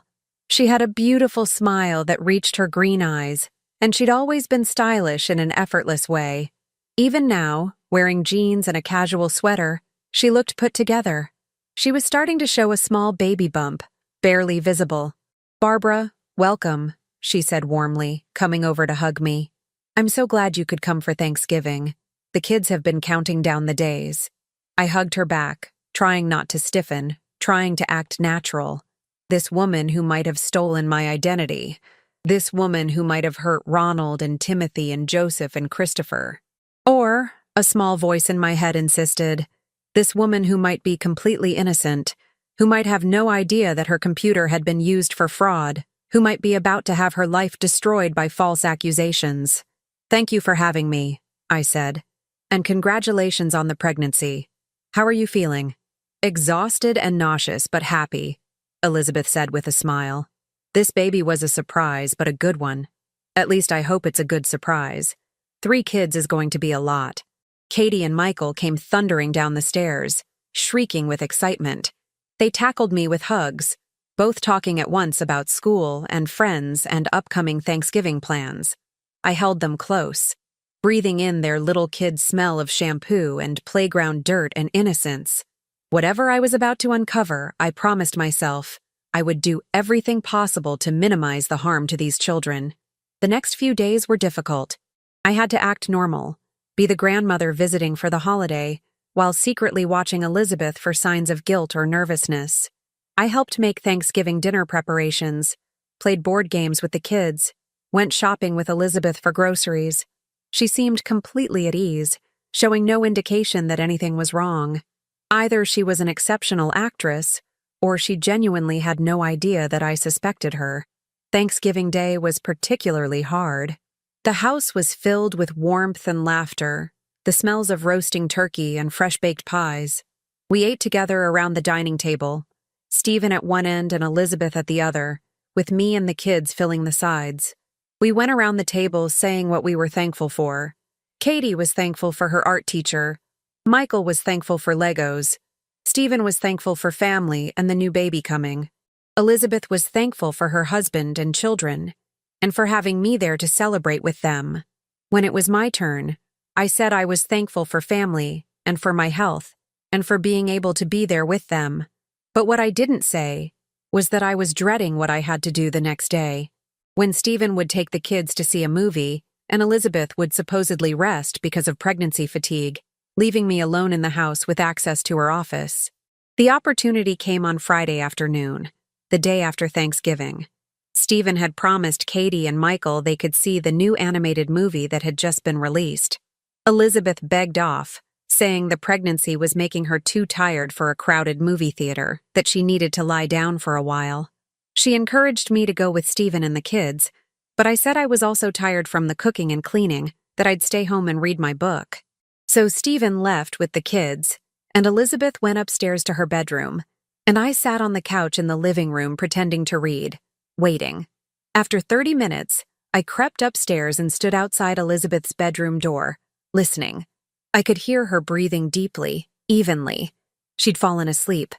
She had a beautiful smile that reached her green eyes, and she'd always been stylish in an effortless way. Even now, wearing jeans and a casual sweater, she looked put together. She was starting to show a small baby bump, barely visible. "Barbara, welcome," she said warmly, coming over to hug me. "I'm so glad you could come for Thanksgiving. The kids have been counting down the days." I hugged her back, trying not to stiffen, trying to act natural. This woman who might have stolen my identity. This woman who might have hurt Ronald and Timothy and Joseph and Christopher. Or, a small voice in my head insisted, this woman who might be completely innocent, who might have no idea that her computer had been used for fraud, who might be about to have her life destroyed by false accusations. "Thank you for having me," I said. "And congratulations on the pregnancy. How are you feeling?" "Exhausted and nauseous, but happy," Elizabeth said with a smile. "This baby was a surprise, but a good one. At least I hope it's a good surprise. 3 kids is going to be a lot." Katie and Michael came thundering down the stairs, shrieking with excitement. They tackled me with hugs, both talking at once about school and friends and upcoming Thanksgiving plans. I held them close, breathing in their little kid smell of shampoo and playground dirt and innocence. Whatever I was about to uncover, I promised myself I would do everything possible to minimize the harm to these children. The next few days were difficult. I had to act normal, be the grandmother visiting for the holiday, while secretly watching Elizabeth for signs of guilt or nervousness. I helped make Thanksgiving dinner preparations, played board games with the kids, went shopping with Elizabeth for groceries. She seemed completely at ease, showing no indication that anything was wrong. Either she was an exceptional actress, or she genuinely had no idea that I suspected her. Thanksgiving Day was particularly hard. The house was filled with warmth and laughter, the smells of roasting turkey and fresh-baked pies. We ate together around the dining table, Stephen at one end and Elizabeth at the other, with me and the kids filling the sides. We went around the table saying what we were thankful for. Katie was thankful for her art teacher. Michael was thankful for Legos. Stephen was thankful for family and the new baby coming. Elizabeth was thankful for her husband and children. and for having me there to celebrate with them. When it was my turn, I said I was thankful for family and for my health and for being able to be there with them. But what I didn't say was that I was dreading what I had to do the next day, when Stephen would take the kids to see a movie and Elizabeth would supposedly rest because of pregnancy fatigue, leaving me alone in the house with access to her office. The opportunity came on Friday afternoon, the day after Thanksgiving. Stephen had promised Katie and Michael they could see the new animated movie that had just been released. Elizabeth begged off, saying the pregnancy was making her too tired for a crowded movie theater, that she needed to lie down for a while. She encouraged me to go with Stephen and the kids, but I said I was also tired from the cooking and cleaning, that I'd stay home and read my book. So Stephen left with the kids, and Elizabeth went upstairs to her bedroom, and I sat on the couch in the living room pretending to read, waiting. After 30 minutes, I crept upstairs and stood outside Elizabeth's bedroom door, listening. I could hear her breathing deeply, evenly. She'd fallen asleep.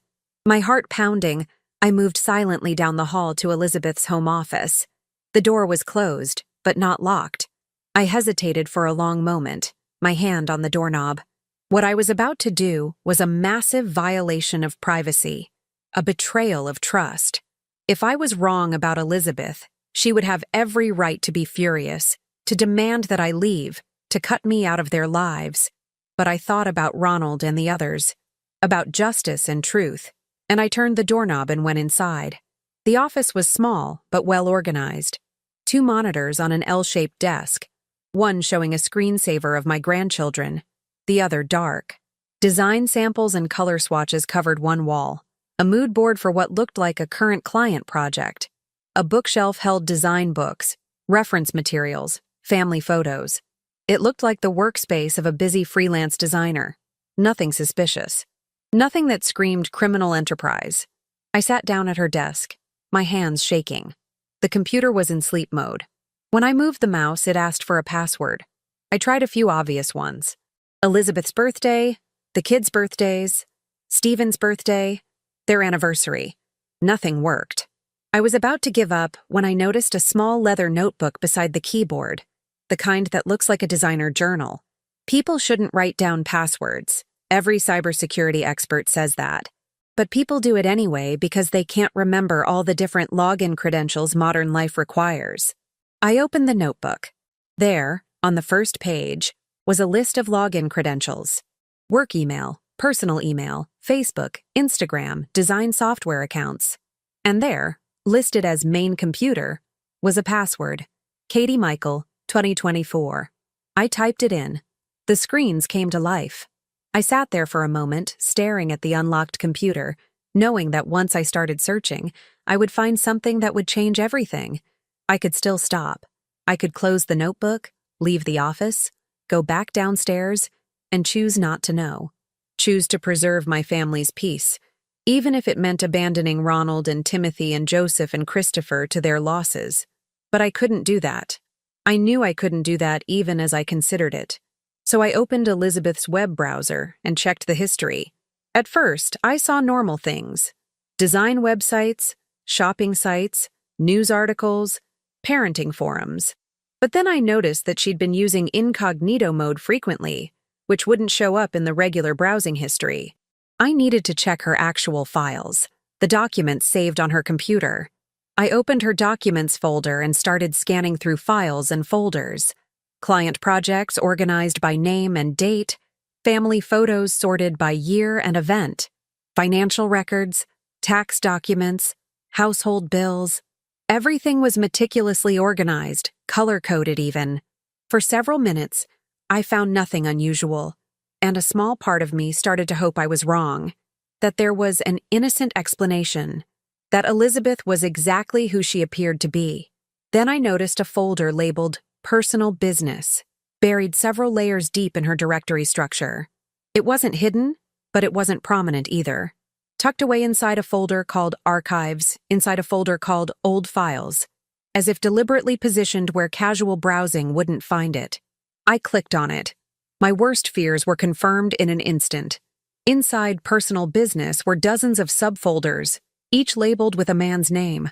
My heart pounding, I moved silently down the hall to Elizabeth's home office. The door was closed, but not locked. I hesitated for a long moment, my hand on the doorknob. What I was about to do was a massive violation of privacy, a betrayal of trust. If I was wrong about Elizabeth, she would have every right to be furious, to demand that I leave, to cut me out of their lives. But I thought about Ronald and the others, about justice and truth, and I turned the doorknob and went inside. The office was small, but well organized. 2 monitors on an L-shaped desk, one showing a screensaver of my grandchildren, the other dark. Design samples and color swatches covered one wall, a mood board for what looked like a current client project. A bookshelf held design books, reference materials, family photos. It looked like the workspace of a busy freelance designer. Nothing suspicious. Nothing that screamed criminal enterprise. I sat down at her desk, my hands shaking. The computer was in sleep mode. When I moved the mouse, it asked for a password. I tried a few obvious ones. Elizabeth's birthday, the kids' birthdays, Stephen's birthday, their anniversary. Nothing worked. I was about to give up when I noticed a small leather notebook beside the keyboard, the kind that looks like a designer journal. People shouldn't write down passwords. Every cybersecurity expert says that. But people do it anyway because they can't remember all the different login credentials modern life requires. I opened the notebook. There, on the first page, was a list of login credentials. Work email, personal email, Facebook, Instagram, design software accounts. And there, listed as main computer, was a password. Katie Michael, 2024. I typed it in. The screens came to life. I sat there for a moment, staring at the unlocked computer, knowing that once I started searching, I would find something that would change everything. I could still stop. I could close the notebook, leave the office, go back downstairs, and choose not to know. Choose to preserve my family's peace, even if it meant abandoning Ronald and Timothy and Joseph and Christopher to their losses. But I couldn't do that. I knew I couldn't do that even as I considered it. So I opened Elizabeth's web browser and checked the history. At first, I saw normal things. Design websites, shopping sites, news articles, parenting forums. But then I noticed that she'd been using incognito mode frequently, which wouldn't show up in the regular browsing history. I needed to check her actual files, the documents saved on her computer. I opened her documents folder and started scanning through files and folders. Client projects organized by name and date, family photos sorted by year and event, financial records, tax documents, household bills. Everything was meticulously organized, color-coded even. For several minutes, I found nothing unusual, and a small part of me started to hope I was wrong, that there was an innocent explanation, that Elizabeth was exactly who she appeared to be. Then I noticed a folder labeled Personal Business, buried several layers deep in her directory structure. It wasn't hidden, but it wasn't prominent either. Tucked away inside a folder called Archives, inside a folder called Old Files, as if deliberately positioned where casual browsing wouldn't find it. I clicked on it. My worst fears were confirmed in an instant. Inside Personal Business were dozens of subfolders, each labeled with a man's name.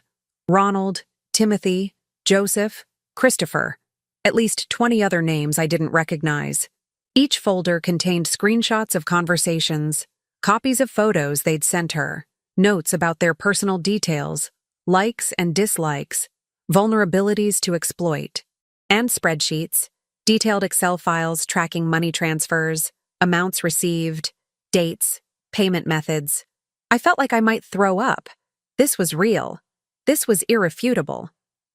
Ronald, Timothy, Joseph, Christopher, at least 20 other names I didn't recognize. Each folder contained screenshots of conversations, copies of photos they'd sent her, notes about their personal details, likes and dislikes, vulnerabilities to exploit, and spreadsheets, detailed Excel files tracking money transfers, amounts received, dates, payment methods. I felt like I might throw up. This was real. This was irrefutable.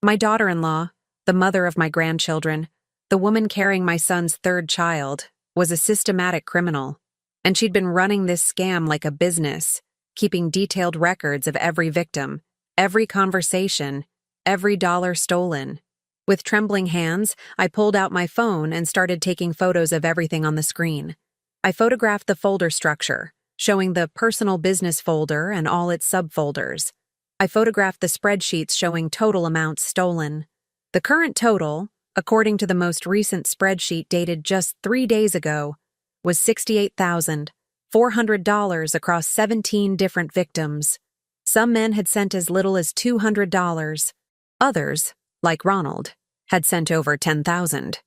My daughter-in-law, the mother of my grandchildren, the woman carrying my son's third child, was a systematic criminal, and she'd been running this scam like a business, keeping detailed records of every victim, every conversation, every dollar stolen. With trembling hands, I pulled out my phone and started taking photos of everything on the screen. I photographed the folder structure, showing the personal business folder and all its subfolders. I photographed the spreadsheets showing total amounts stolen. The current total, according to the most recent spreadsheet dated just 3 days ago, was $68,400 across 17 different victims. Some men had sent as little as $200. Others, like Ronald, had sent over $10,000.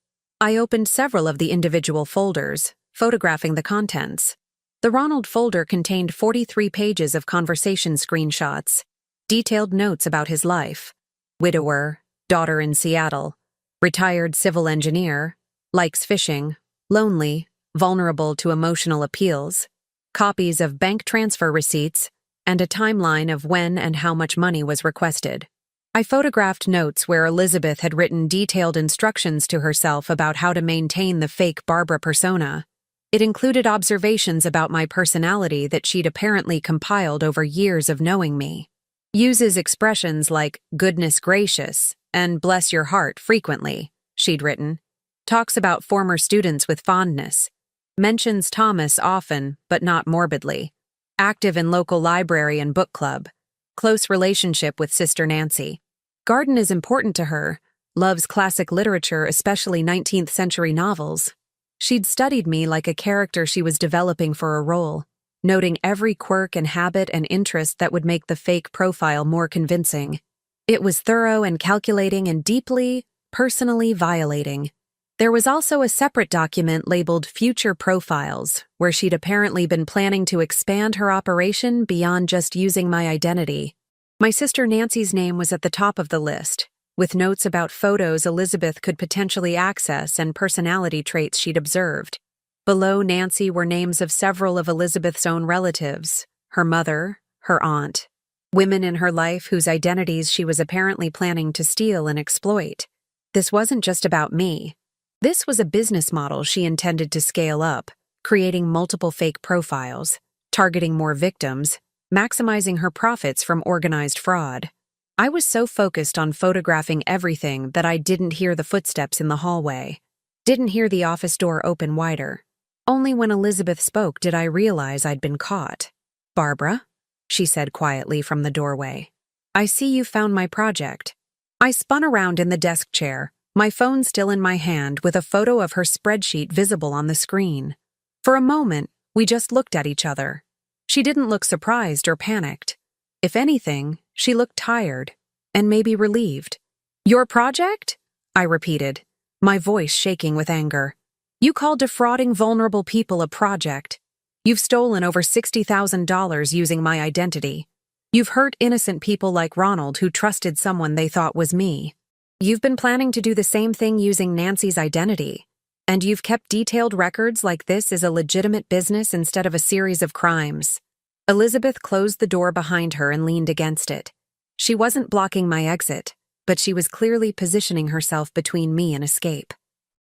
I opened several of the individual folders, photographing the contents. The Ronald folder contained 43 pages of conversation screenshots, detailed notes about his life: widower, daughter in Seattle, retired civil engineer, likes fishing, lonely, vulnerable to emotional appeals, copies of bank transfer receipts, and a timeline of when and how much money was requested. I photographed notes where Elizabeth had written detailed instructions to herself about how to maintain the fake Barbara persona. It included observations about my personality that she'd apparently compiled over years of knowing me. Uses expressions like "goodness gracious" and "bless your heart" frequently, she'd written. Talks about former students with fondness. Mentions Thomas often, but not morbidly. Active in local library and book club. Close relationship with Sister Nancy. Garden is important to her. Loves classic literature, especially 19th century novels. She'd studied me like a character she was developing for a role, noting every quirk and habit and interest that would make the fake profile more convincing. It was thorough and calculating and deeply, personally violating. There was also a separate document labeled Future Profiles, where she'd apparently been planning to expand her operation beyond just using my identity. My sister Nancy's name was at the top of the list, with notes about photos Elizabeth could potentially access and personality traits she'd observed. Below Nancy were names of several of Elizabeth's own relatives, her mother, her aunt, women in her life whose identities she was apparently planning to steal and exploit. This wasn't just about me. This was a business model she intended to scale up, creating multiple fake profiles, targeting more victims, maximizing her profits from organized fraud. I was so focused on photographing everything that I didn't hear the footsteps in the hallway, didn't hear the office door open wider. Only when Elizabeth spoke did I realize I'd been caught. "Barbara," she said quietly from the doorway, "I see you found my project." I spun around in the desk chair, my phone still in my hand with a photo of her spreadsheet visible on the screen. For a moment, we just looked at each other. She didn't look surprised or panicked. If anything, she looked tired, and maybe relieved. "Your project?" I repeated, my voice shaking with anger. "You call defrauding vulnerable people a project. You've stolen over $60,000 using my identity. You've hurt innocent people like Ronald who trusted someone they thought was me. You've been planning to do the same thing using Nancy's identity. And you've kept detailed records like this is a legitimate business instead of a series of crimes." Elizabeth closed the door behind her and leaned against it. She wasn't blocking my exit, but she was clearly positioning herself between me and escape.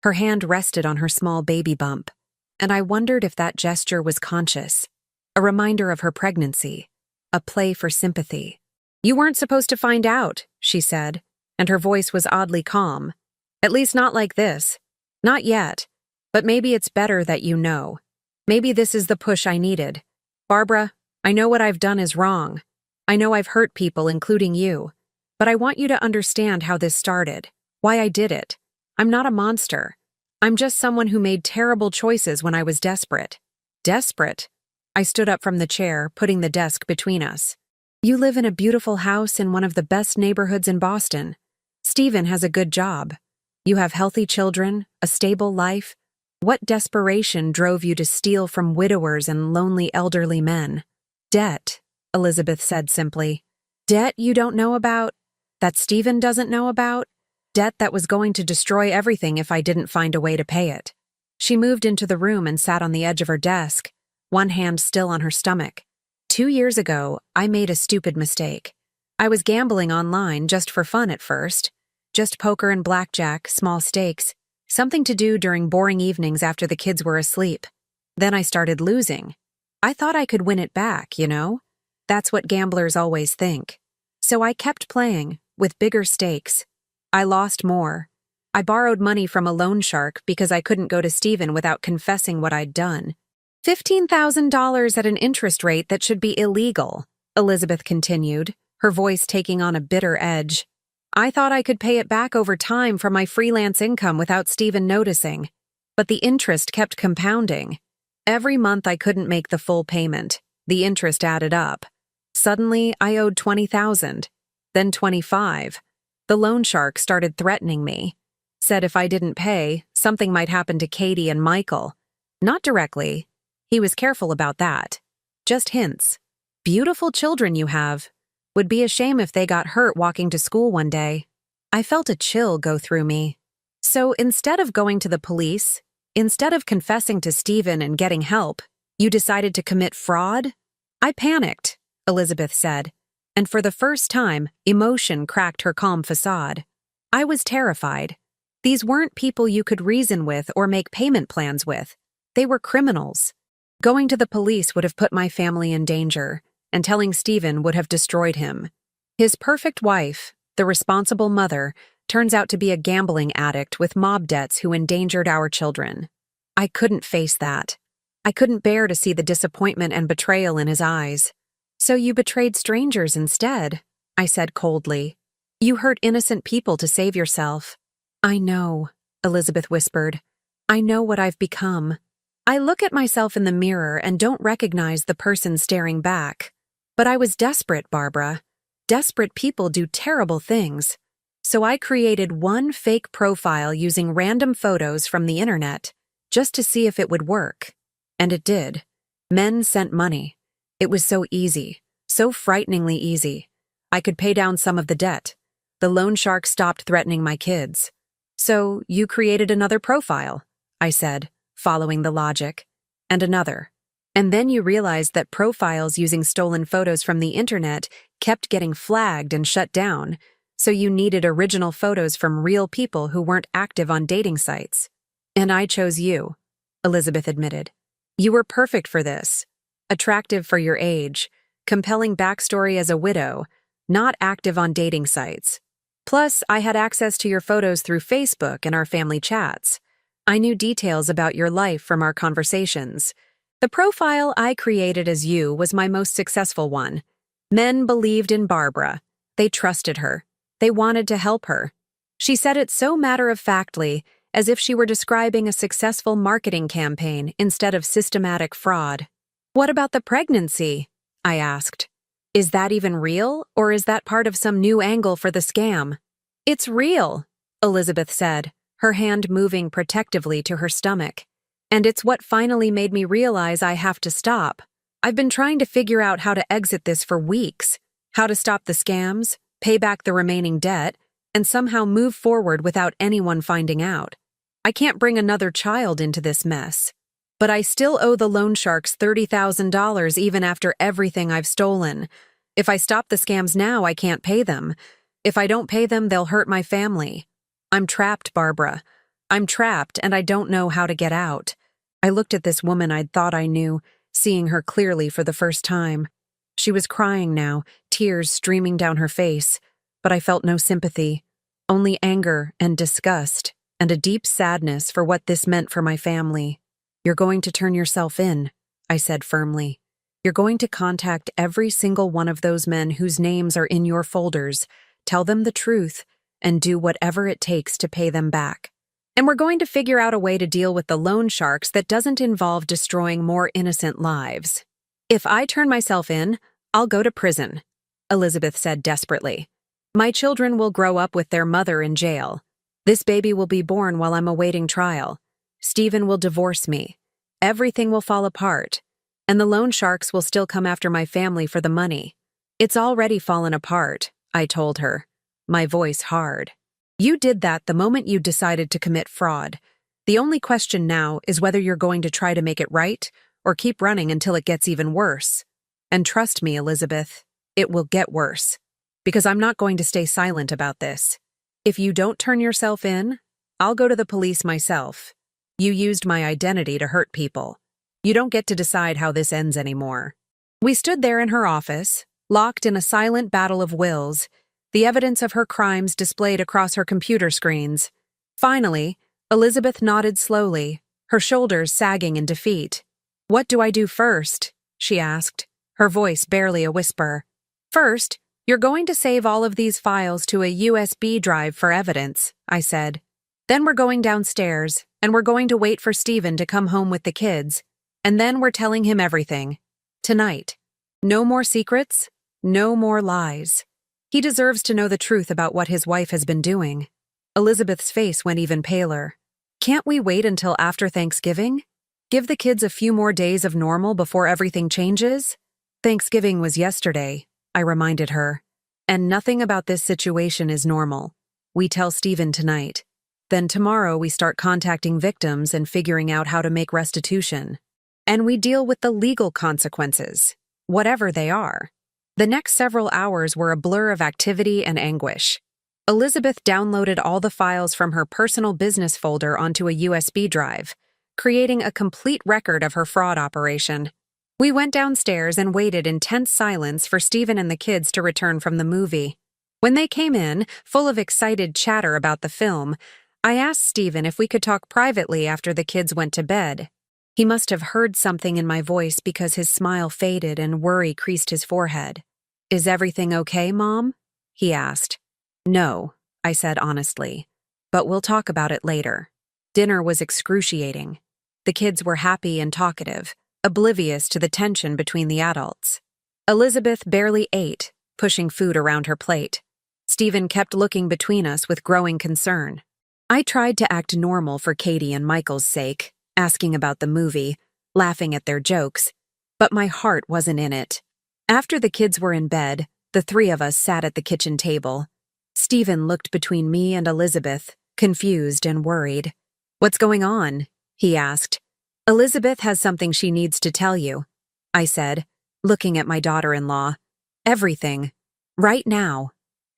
Her hand rested on her small baby bump, and I wondered if that gesture was conscious, a reminder of her pregnancy, a play for sympathy. "You weren't supposed to find out," she said, and her voice was oddly calm. "At least not like this. Not yet. But maybe it's better that you know. Maybe this is the push I needed. Barbara, I know what I've done is wrong. I know I've hurt people, including you. But I want you to understand how this started, why I did it. I'm not a monster. I'm just someone who made terrible choices when I was desperate." "Desperate?" I stood up from the chair, putting the desk between us. "You live in a beautiful house in one of the best neighborhoods in Boston. Stephen has a good job. You have healthy children, a stable life. What desperation drove you to steal from widowers and lonely elderly men? Debt, Elizabeth said simply. Debt you don't know about? That Stephen doesn't know about? Debt that was going to destroy everything if I didn't find a way to pay it. She moved into the room and sat on the edge of her desk, one hand still on her stomach. 2 years ago, I made a stupid mistake. I was gambling online just for fun at first. Just poker and blackjack, small stakes, something to do during boring evenings after the kids were asleep. Then I started losing. I thought I could win it back, you know? That's what gamblers always think. So I kept playing, with bigger stakes. I lost more. I borrowed money from a loan shark because I couldn't go to Stephen without confessing what I'd done. $15,000 at an interest rate that should be illegal, Elizabeth continued, her voice taking on a bitter edge. I thought I could pay it back over time from my freelance income without Stephen noticing. But the interest kept compounding. Every month I couldn't make the full payment. The interest added up. Suddenly, I owed $20,000, then $25,000. The loan shark started threatening me. Said if I didn't pay, something might happen to Katie and Michael. Not directly. He was careful about that. Just hints. Beautiful children you have. Would be a shame if they got hurt walking to school one day. I felt a chill go through me. So instead of going to the police, instead of confessing to Stephen and getting help, you decided to commit fraud? I panicked, Elizabeth said, and for the first time, emotion cracked her calm facade. I was terrified. These weren't people you could reason with or make payment plans with. They were criminals. Going to the police would have put my family in danger, and telling Stephen would have destroyed him. His perfect wife, the responsible mother, turns out to be a gambling addict with mob debts who endangered our children. I couldn't face that. I couldn't bear to see the disappointment and betrayal in his eyes. So you betrayed strangers instead, I said coldly. You hurt innocent people to save yourself. I know, Elizabeth whispered. I know what I've become. I look at myself in the mirror and don't recognize the person staring back. But I was desperate, Barbara. Desperate people do terrible things. So I created one fake profile using random photos from the internet, just to see if it would work. And it did. Men sent money. It was so easy, so frighteningly easy. I could pay down some of the debt. The loan shark stopped threatening my kids. So you created another profile, I said, following the logic. And another. And then you realized that profiles using stolen photos from the internet kept getting flagged and shut down, so you needed original photos from real people who weren't active on dating sites. And I chose you, Elizabeth admitted. You were perfect for this. Attractive for your age, compelling backstory as a widow, not active on dating sites. Plus, I had access to your photos through Facebook and our family chats. I knew details about your life from our conversations. The profile I created as you was my most successful one. Men believed in Barbara. They trusted her. They wanted to help her. She said it so matter-of-factly, as if she were describing a successful marketing campaign instead of systematic fraud. What about the pregnancy? I asked. Is that even real, or is that part of some new angle for the scam? It's real, Elizabeth said, her hand moving protectively to her stomach. And it's what finally made me realize I have to stop. I've been trying to figure out how to exit this for weeks, how to stop the scams, pay back the remaining debt, and somehow move forward without anyone finding out. I can't bring another child into this mess. But I still owe the loan sharks $30,000 even after everything I've stolen. If I stop the scams now, I can't pay them. If I don't pay them, they'll hurt my family. I'm trapped, Barbara. I'm trapped, and I don't know how to get out. I looked at this woman I'd thought I knew, seeing her clearly for the first time. She was crying now, tears streaming down her face, but I felt no sympathy, only anger and disgust, and a deep sadness for what this meant for my family. You're going to turn yourself in, I said firmly. You're going to contact every single one of those men whose names are in your folders, tell them the truth, and do whatever it takes to pay them back. And we're going to figure out a way to deal with the loan sharks that doesn't involve destroying more innocent lives. If I turn myself in, I'll go to prison, Elizabeth said desperately. My children will grow up with their mother in jail. This baby will be born while I'm awaiting trial. Stephen will divorce me. Everything will fall apart. And the loan sharks will still come after my family for the money. It's already fallen apart, I told her, my voice hard. You did that the moment you decided to commit fraud. The only question now is whether you're going to try to make it right or keep running until it gets even worse. And trust me, Elizabeth, it will get worse. Because I'm not going to stay silent about this. If you don't turn yourself in, I'll go to the police myself. You used my identity to hurt people. You don't get to decide how this ends anymore. We stood there in her office, locked in a silent battle of wills, the evidence of her crimes displayed across her computer screens. Finally, Elizabeth nodded slowly, her shoulders sagging in defeat. What do I do first? She asked, her voice barely a whisper. First, you're going to save all of these files to a USB drive for evidence, I said. Then we're going downstairs, and we're going to wait for Stephen to come home with the kids. And then we're telling him everything. Tonight. No more secrets, no more lies. He deserves to know the truth about what his wife has been doing. Elizabeth's face went even paler. Can't we wait until after Thanksgiving? Give the kids a few more days of normal before everything changes? Thanksgiving was yesterday, I reminded her. And nothing about this situation is normal. We tell Stephen tonight. Then tomorrow we start contacting victims and figuring out how to make restitution. And we deal with the legal consequences, whatever they are. The next several hours were a blur of activity and anguish. Elizabeth downloaded all the files from her personal business folder onto a USB drive, creating a complete record of her fraud operation. We went downstairs and waited in tense silence for Stephen and the kids to return from the movie. When they came in, full of excited chatter about the film, I asked Stephen if we could talk privately after the kids went to bed. He must have heard something in my voice because his smile faded and worry creased his forehead. Is everything okay, Mom? He asked. No, I said honestly, but we'll talk about it later. Dinner was excruciating. The kids were happy and talkative, oblivious to the tension between the adults. Elizabeth barely ate, pushing food around her plate. Stephen kept looking between us with growing concern. I tried to act normal for Katie and Michael's sake, asking about the movie, laughing at their jokes, but my heart wasn't in it. After the kids were in bed, the three of us sat at the kitchen table. Stephen looked between me and Elizabeth, confused and worried. What's going on? He asked. Elizabeth has something she needs to tell you, I said, looking at my daughter-in-law. Everything. Right now.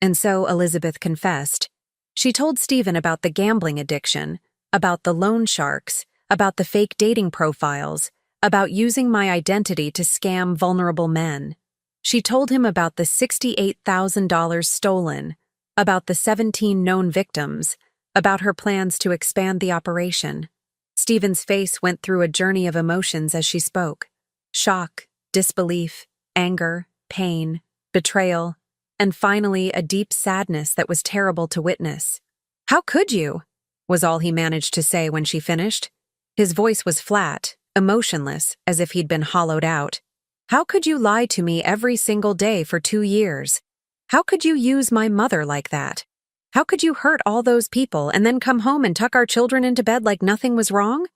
And so Elizabeth confessed. She told Stephen about the gambling addiction, about the loan sharks, about the fake dating profiles, about using my identity to scam vulnerable men. She told him about the $68,000 stolen, about the 17 known victims, about her plans to expand the operation. Stephen's face went through a journey of emotions as she spoke. Shock, disbelief, anger, pain, betrayal, and finally a deep sadness that was terrible to witness. How could you? Was all he managed to say when she finished. His voice was flat, emotionless, as if he'd been hollowed out. How could you lie to me every single day for 2 years? How could you use my mother like that? How could you hurt all those people and then come home and tuck our children into bed like nothing was wrong?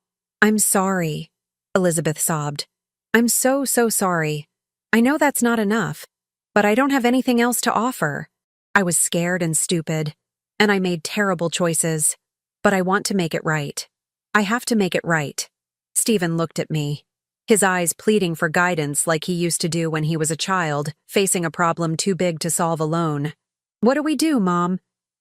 I'm sorry, Elizabeth sobbed. I'm so sorry. I know that's not enough, but I don't have anything else to offer. I was scared and stupid, and I made terrible choices, but I want to make it right. I have to make it right. Stephen looked at me, his eyes pleading for guidance like he used to do when he was a child, facing a problem too big to solve alone. What do we do, Mom?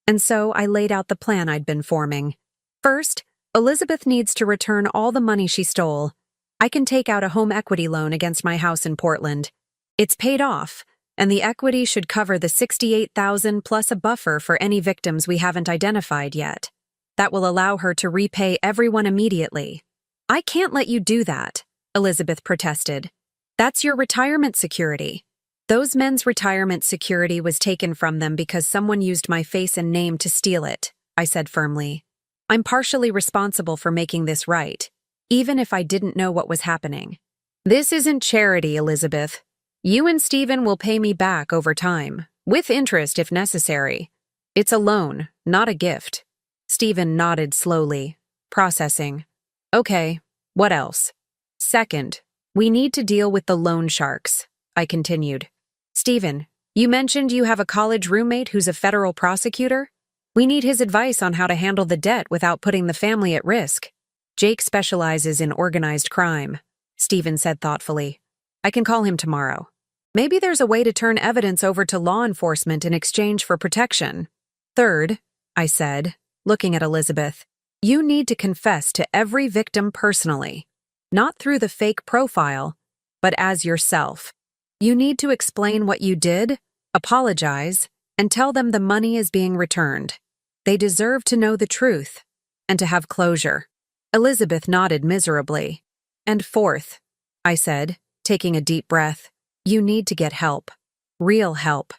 And so I laid out the plan I'd been forming. First, Elizabeth needs to return all the money she stole. I can take out a home equity loan against my house in Portland. It's paid off, and the equity should cover the $68,000 plus a buffer for any victims we haven't identified yet. That will allow her to repay everyone immediately. I can't let you do that, Elizabeth protested. That's your retirement security. Those men's retirement security was taken from them because someone used my face and name to steal it, I said firmly. I'm partially responsible for making this right, even if I didn't know what was happening. This isn't charity, Elizabeth. You and Stephen will pay me back over time, With interest if necessary. It's a loan, not a gift. Stephen nodded slowly, processing. Okay, what else? Second, we need to deal with the loan sharks, I continued. Stephen, you mentioned you have a college roommate who's a federal prosecutor? We need his advice on how to handle the debt without putting the family at risk. Jake specializes in organized crime, Stephen said thoughtfully. I can call him tomorrow. Maybe there's a way to turn evidence over to law enforcement in exchange for protection. Third, I said, looking at Elizabeth, you need to confess to every victim personally, not through the fake profile, but as yourself. You need to explain what you did, apologize, and tell them the money is being returned. They deserve to know the truth and to have closure. Elizabeth nodded miserably. And fourth, I said, taking a deep breath, you need to get help. Real help.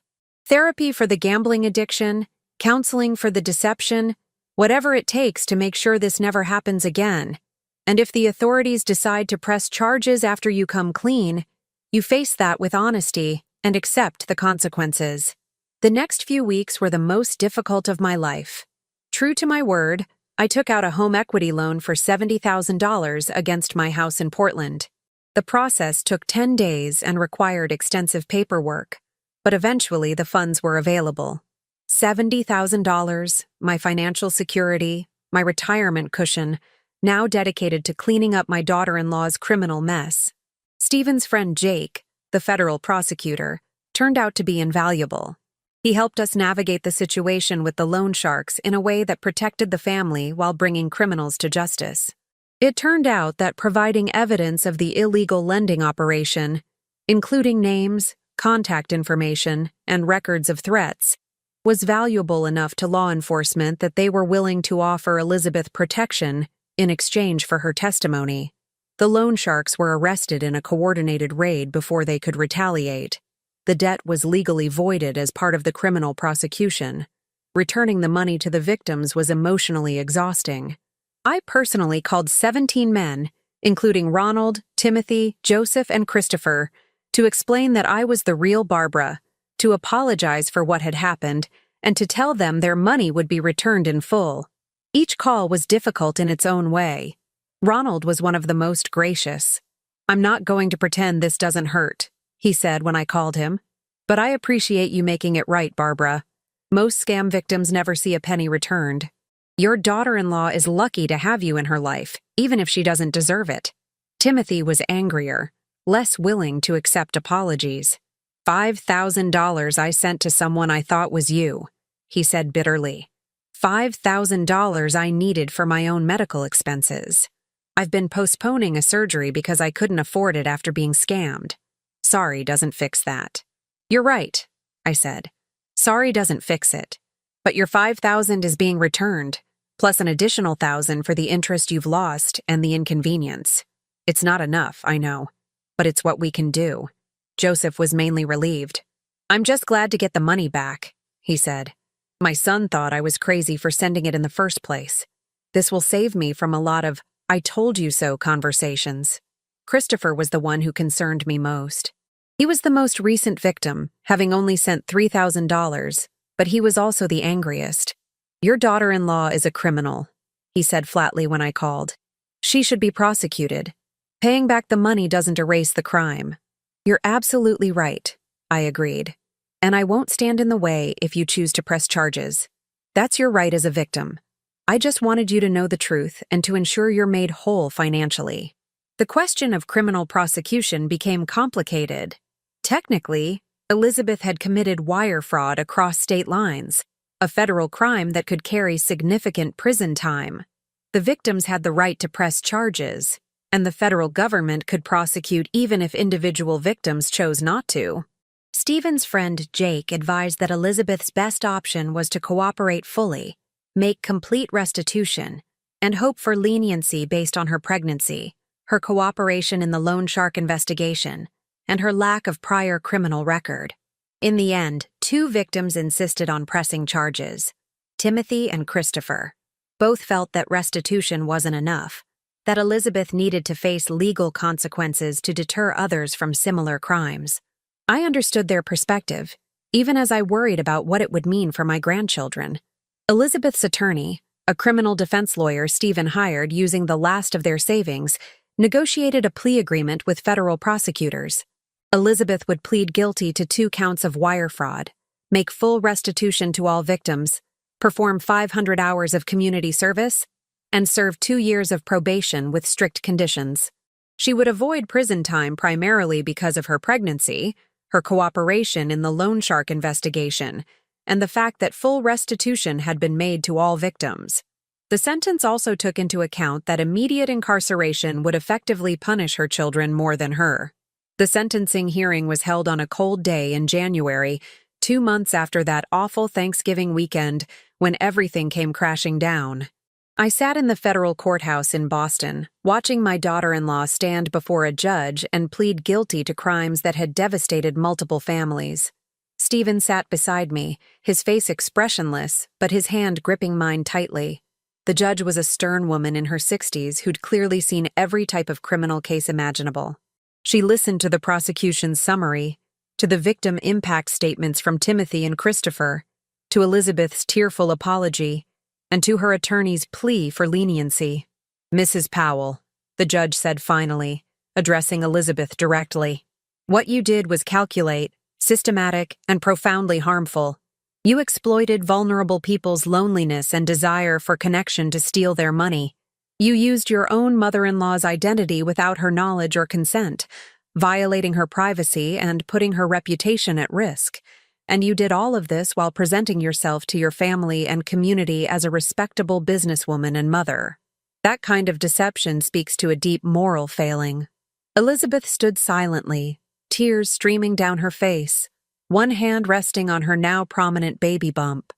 Therapy for the gambling addiction, counseling for the deception, whatever it takes to make sure this never happens again. And if the authorities decide to press charges after you come clean, you face that with honesty and accept the consequences. The next few weeks were the most difficult of my life. True to my word, I took out a home equity loan for $70,000 against my house in Portland. The process took 10 days and required extensive paperwork, but eventually the funds were available. $70,000, my financial security, my retirement cushion, now dedicated to cleaning up my daughter-in-law's criminal mess. Stephen's friend Jake, the federal prosecutor, turned out to be invaluable. He helped us navigate the situation with the loan sharks in a way that protected the family while bringing criminals to justice. It turned out that providing evidence of the illegal lending operation, including names, contact information, and records of threats, was valuable enough to law enforcement that they were willing to offer Elizabeth protection in exchange for her testimony. The loan sharks were arrested in a coordinated raid before they could retaliate. The debt was legally voided as part of the criminal prosecution. Returning the money to the victims was emotionally exhausting. I personally called 17 men, including Ronald, Timothy, Joseph, and Christopher, to explain that I was the real Barbara, to apologize for what had happened, and to tell them their money would be returned in full. Each call was difficult in its own way. Ronald was one of the most gracious. I'm not going to pretend this doesn't hurt, he said when I called him. But I appreciate you making it right, Barbara. Most scam victims never see a penny returned. Your daughter-in-law is lucky to have you in her life, even if she doesn't deserve it. Timothy was angrier, less willing to accept apologies. $5,000 I sent to someone I thought was you, he said bitterly. $5,000 I needed for my own medical expenses. I've been postponing a surgery because I couldn't afford it after being scammed. Sorry doesn't fix that. You're right, I said. Sorry doesn't fix it. But your $5,000 is being returned, plus an additional $1,000 for the interest you've lost and the inconvenience. It's not enough, I know, but it's what we can do. Joseph was mainly relieved. I'm just glad to get the money back, he said. My son thought I was crazy for sending it in the first place. This will save me from a lot of I told you so conversations. Christopher was the one who concerned me most. He was the most recent victim, having only sent $3,000, but he was also the angriest. Your daughter-in-law is a criminal, he said flatly when I called. She should be prosecuted. Paying back the money doesn't erase the crime. You're absolutely right, I agreed. And I won't stand in the way if you choose to press charges. That's your right as a victim. I just wanted you to know the truth and to ensure you're made whole financially. The question of criminal prosecution became complicated. Technically, Elizabeth had committed wire fraud across state lines, a federal crime that could carry significant prison time. The victims had the right to press charges, and the federal government could prosecute even if individual victims chose not to. Stephen's friend Jake advised that Elizabeth's best option was to cooperate fully, make complete restitution, and hope for leniency based on her pregnancy, her cooperation in the loan shark investigation, and her lack of prior criminal record. In the end, 2 victims insisted on pressing charges, Timothy and Christopher. Both felt that restitution wasn't enough, that Elizabeth needed to face legal consequences to deter others from similar crimes. I understood their perspective. even as I worried about what it would mean for my grandchildren. Elizabeth's attorney, a criminal defense lawyer Stephen hired using the last of their savings, negotiated a plea agreement with federal prosecutors. Elizabeth would plead guilty to 2 counts of wire fraud, make full restitution to all victims, perform 500 hours of community service, and serve 2 years of probation with strict conditions. She would avoid prison time primarily because of her pregnancy, her cooperation in the loan shark investigation, and the fact that full restitution had been made to all victims. The sentence also took into account that immediate incarceration would effectively punish her children more than her. The sentencing hearing was held on a cold day in January, 2 months after that awful Thanksgiving weekend when everything came crashing down. I sat in the federal courthouse in Boston, watching my daughter-in-law stand before a judge and plead guilty to crimes that had devastated multiple families. Stephen sat beside me, his face expressionless, but his hand gripping mine tightly. The judge was a stern woman in her 60s who'd clearly seen every type of criminal case imaginable. She listened to the prosecution's summary, to the victim impact statements from Timothy and Christopher, to Elizabeth's tearful apology, and to her attorney's plea for leniency. "Mrs. Powell," the judge said finally, addressing Elizabeth directly, "what you did was calculate, systematic, and profoundly harmful. You exploited vulnerable people's loneliness and desire for connection to steal their money. You used your own mother-in-law's identity without her knowledge or consent, violating her privacy and putting her reputation at risk. And you did all of this while presenting yourself to your family and community as a respectable businesswoman and mother. That kind of deception speaks to a deep moral failing." Elizabeth stood silently, tears streaming down her face, one hand resting on her now prominent baby bump.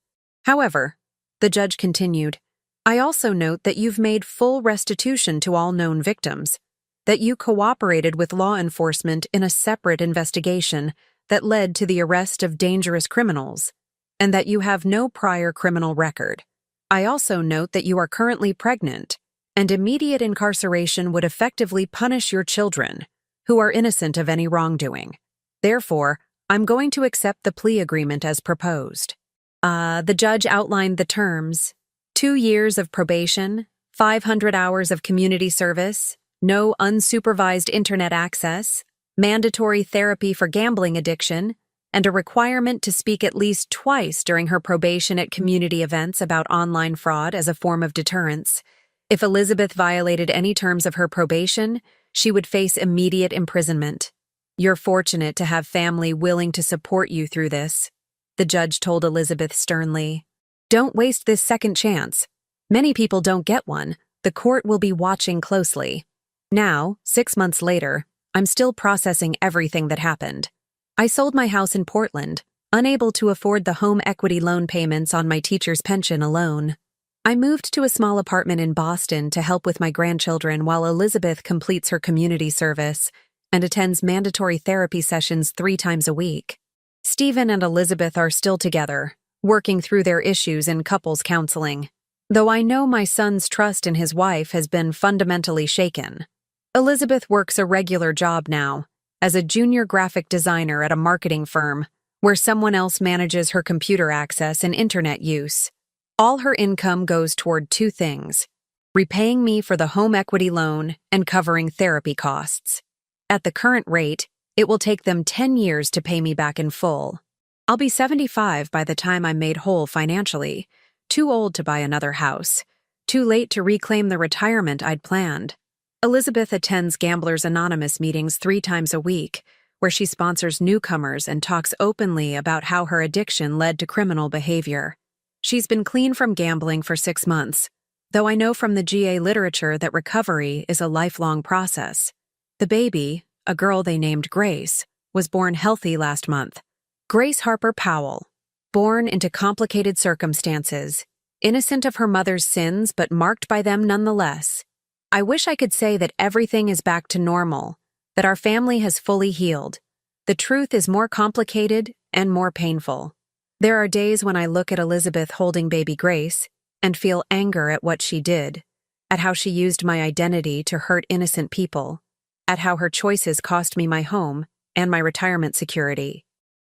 "However," the judge continued, "I also note that you've made full restitution to all known victims, that you cooperated with law enforcement in a separate investigation that led to the arrest of dangerous criminals, and that you have no prior criminal record. I also note that you are currently pregnant, and immediate incarceration would effectively punish your children, who are innocent of any wrongdoing. Therefore, I'm going to accept the plea agreement as proposed." The judge outlined the terms: 2 years of probation, 500 hours of community service, no unsupervised internet access, mandatory therapy for gambling addiction, and a requirement to speak at least twice during her probation at community events about online fraud as a form of deterrence. If Elizabeth violated any terms of her probation, she would face immediate imprisonment. "You're fortunate to have family willing to support you through this," the judge told Elizabeth sternly. "Don't waste this second chance. Many people don't get one. The court will be watching closely." Now, 6 months later, I'm still processing everything that happened. I sold my house in Portland, unable to afford the home equity loan payments on my teacher's pension alone. I moved to a small apartment in Boston to help with my grandchildren while Elizabeth completes her community service and attends mandatory therapy sessions 3 times a week. Stephen and Elizabeth are still together, working through their issues in couples counseling, though I know my son's trust in his wife has been fundamentally shaken. Elizabeth works a regular job now, as a junior graphic designer at a marketing firm, where someone else manages her computer access and internet use. All her income goes toward 2 things: repaying me for the home equity loan and covering therapy costs. At the current rate, it will take them 10 years to pay me back in full. I'll be 75 by the time I'm made whole financially, too old to buy another house, too late to reclaim the retirement I'd planned. Elizabeth attends Gamblers Anonymous meetings 3 times a week, where she sponsors newcomers and talks openly about how her addiction led to criminal behavior. She's been clean from gambling for 6 months, though I know from the GA literature that recovery is a lifelong process. The baby, a girl they named Grace, was born healthy last month. Grace Harper Powell, born into complicated circumstances, innocent of her mother's sins but marked by them nonetheless. I wish I could say that everything is back to normal, that our family has fully healed. The truth is more complicated and more painful. There are days when I look at Elizabeth holding baby Grace and feel anger at what she did, at how she used my identity to hurt innocent people, at how her choices cost me my home and my retirement security.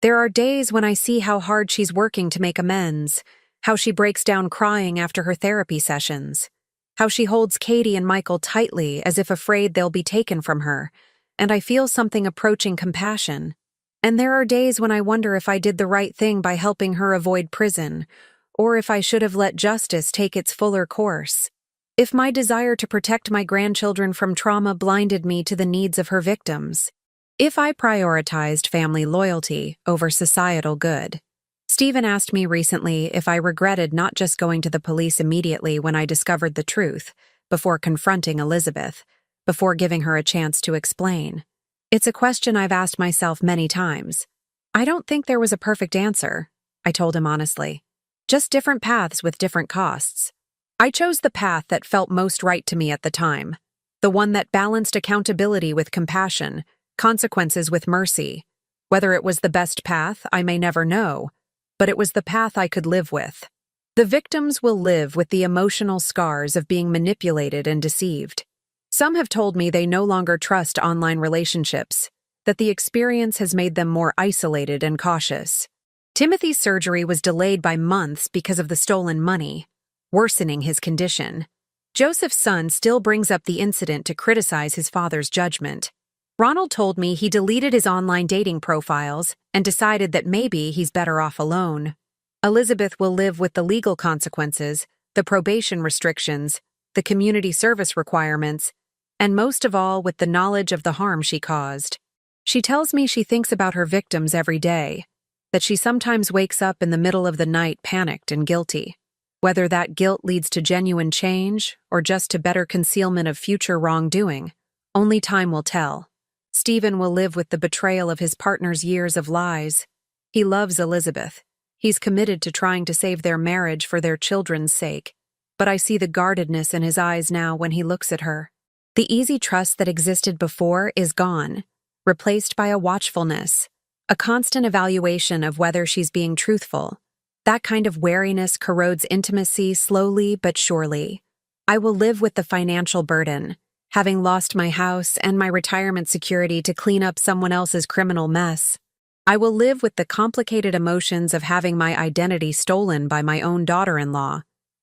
There are days when I see how hard she's working to make amends, how she breaks down crying after her therapy sessions, how she holds Katie and Michael tightly as if afraid they'll be taken from her, and I feel something approaching compassion. And there are days when I wonder if I did the right thing by helping her avoid prison, or if I should have let justice take its fuller course. If my desire to protect my grandchildren from trauma blinded me to the needs of her victims. If I prioritized family loyalty over societal good. Stephen asked me recently if I regretted not just going to the police immediately when I discovered the truth, before confronting Elizabeth, before giving her a chance to explain. It's a question I've asked myself many times. I don't think there was a perfect answer, I told him honestly. Just different paths with different costs. I chose the path that felt most right to me at the time, the one that balanced accountability with compassion, consequences with mercy. Whether it was the best path, I may never know, but it was the path I could live with. The victims will live with the emotional scars of being manipulated and deceived. Some have told me they no longer trust online relationships, that the experience has made them more isolated and cautious. Timothy's surgery was delayed by months because of the stolen money, worsening his condition. Joseph's son still brings up the incident to criticize his father's judgment. Ronald told me he deleted his online dating profiles and decided that maybe he's better off alone. Elizabeth will live with the legal consequences, the probation restrictions, the community service requirements, and most of all with the knowledge of the harm she caused. She tells me she thinks about her victims every day, that she sometimes wakes up in the middle of the night panicked and guilty. Whether that guilt leads to genuine change or just to better concealment of future wrongdoing, only time will tell. Stephen will live with the betrayal of his partner's years of lies. He loves Elizabeth. He's committed to trying to save their marriage for their children's sake. But I see the guardedness in his eyes now when he looks at her. The easy trust that existed before is gone, replaced by a watchfulness, a constant evaluation of whether she's being truthful. That kind of wariness corrodes intimacy slowly but surely. I will live with the financial burden, having lost my house and my retirement security to clean up someone else's criminal mess. I will live with the complicated emotions of having my identity stolen by my own daughter-in-law,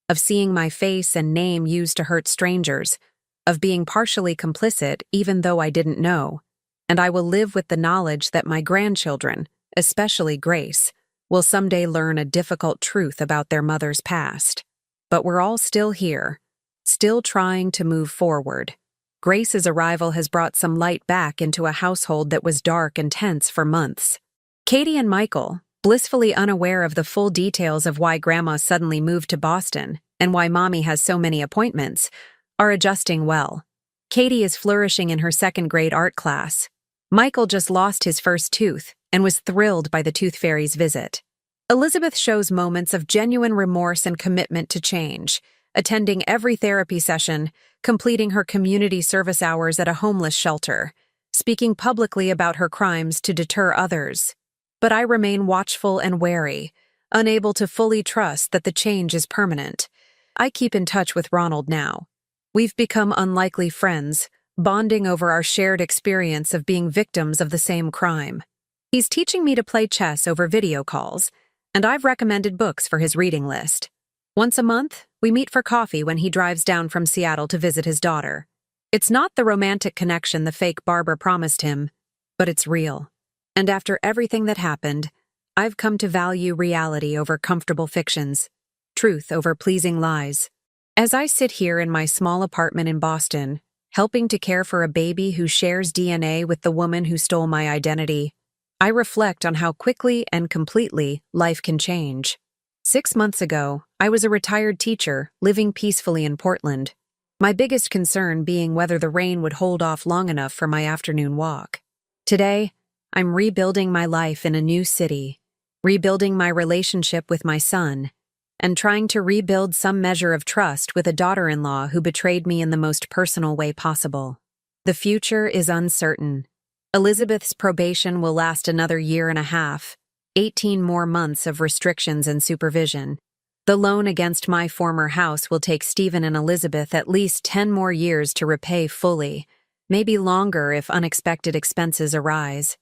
of seeing my face and name used to hurt strangers, of being partially complicit even though I didn't know. And I will live with the knowledge that my grandchildren, especially Grace, will someday learn a difficult truth about their mother's past. But we're all still here, still trying to move forward. Grace's arrival has brought some light back into a household that was dark and tense for months. Katie and Michael, blissfully unaware of the full details of why Grandma suddenly moved to Boston and why Mommy has so many appointments, are adjusting well. Katie is flourishing in her second-grade art class. Michael just lost his first tooth and was thrilled by the tooth fairy's visit. Elizabeth shows moments of genuine remorse and commitment to change, attending every therapy session, completing her community service hours at a homeless shelter, speaking publicly about her crimes to deter others. But I remain watchful and wary, unable to fully trust that the change is permanent. I keep in touch with Ronald now. We've become unlikely friends, bonding over our shared experience of being victims of the same crime. He's teaching me to play chess over video calls, and I've recommended books for his reading list. Once a month, we meet for coffee when he drives down from Seattle to visit his daughter. It's not the romantic connection the fake Barbara promised him, but it's real. And after everything that happened, I've come to value reality over comfortable fictions, truth over pleasing lies. As I sit here in my small apartment in Boston, helping to care for a baby who shares DNA with the woman who stole my identity, I reflect on how quickly and completely life can change. 6 months ago, I was a retired teacher living peacefully in Portland, my biggest concern being whether the rain would hold off long enough for my afternoon walk. Today, I'm rebuilding my life in a new city, rebuilding my relationship with my son, and trying to rebuild some measure of trust with a daughter-in-law who betrayed me in the most personal way possible. The future is uncertain. Elizabeth's probation will last another 1.5 years, 18 more months of restrictions and supervision. The loan against my former house will take Stephen and Elizabeth at least 10 more years to repay fully, maybe longer if unexpected expenses arise.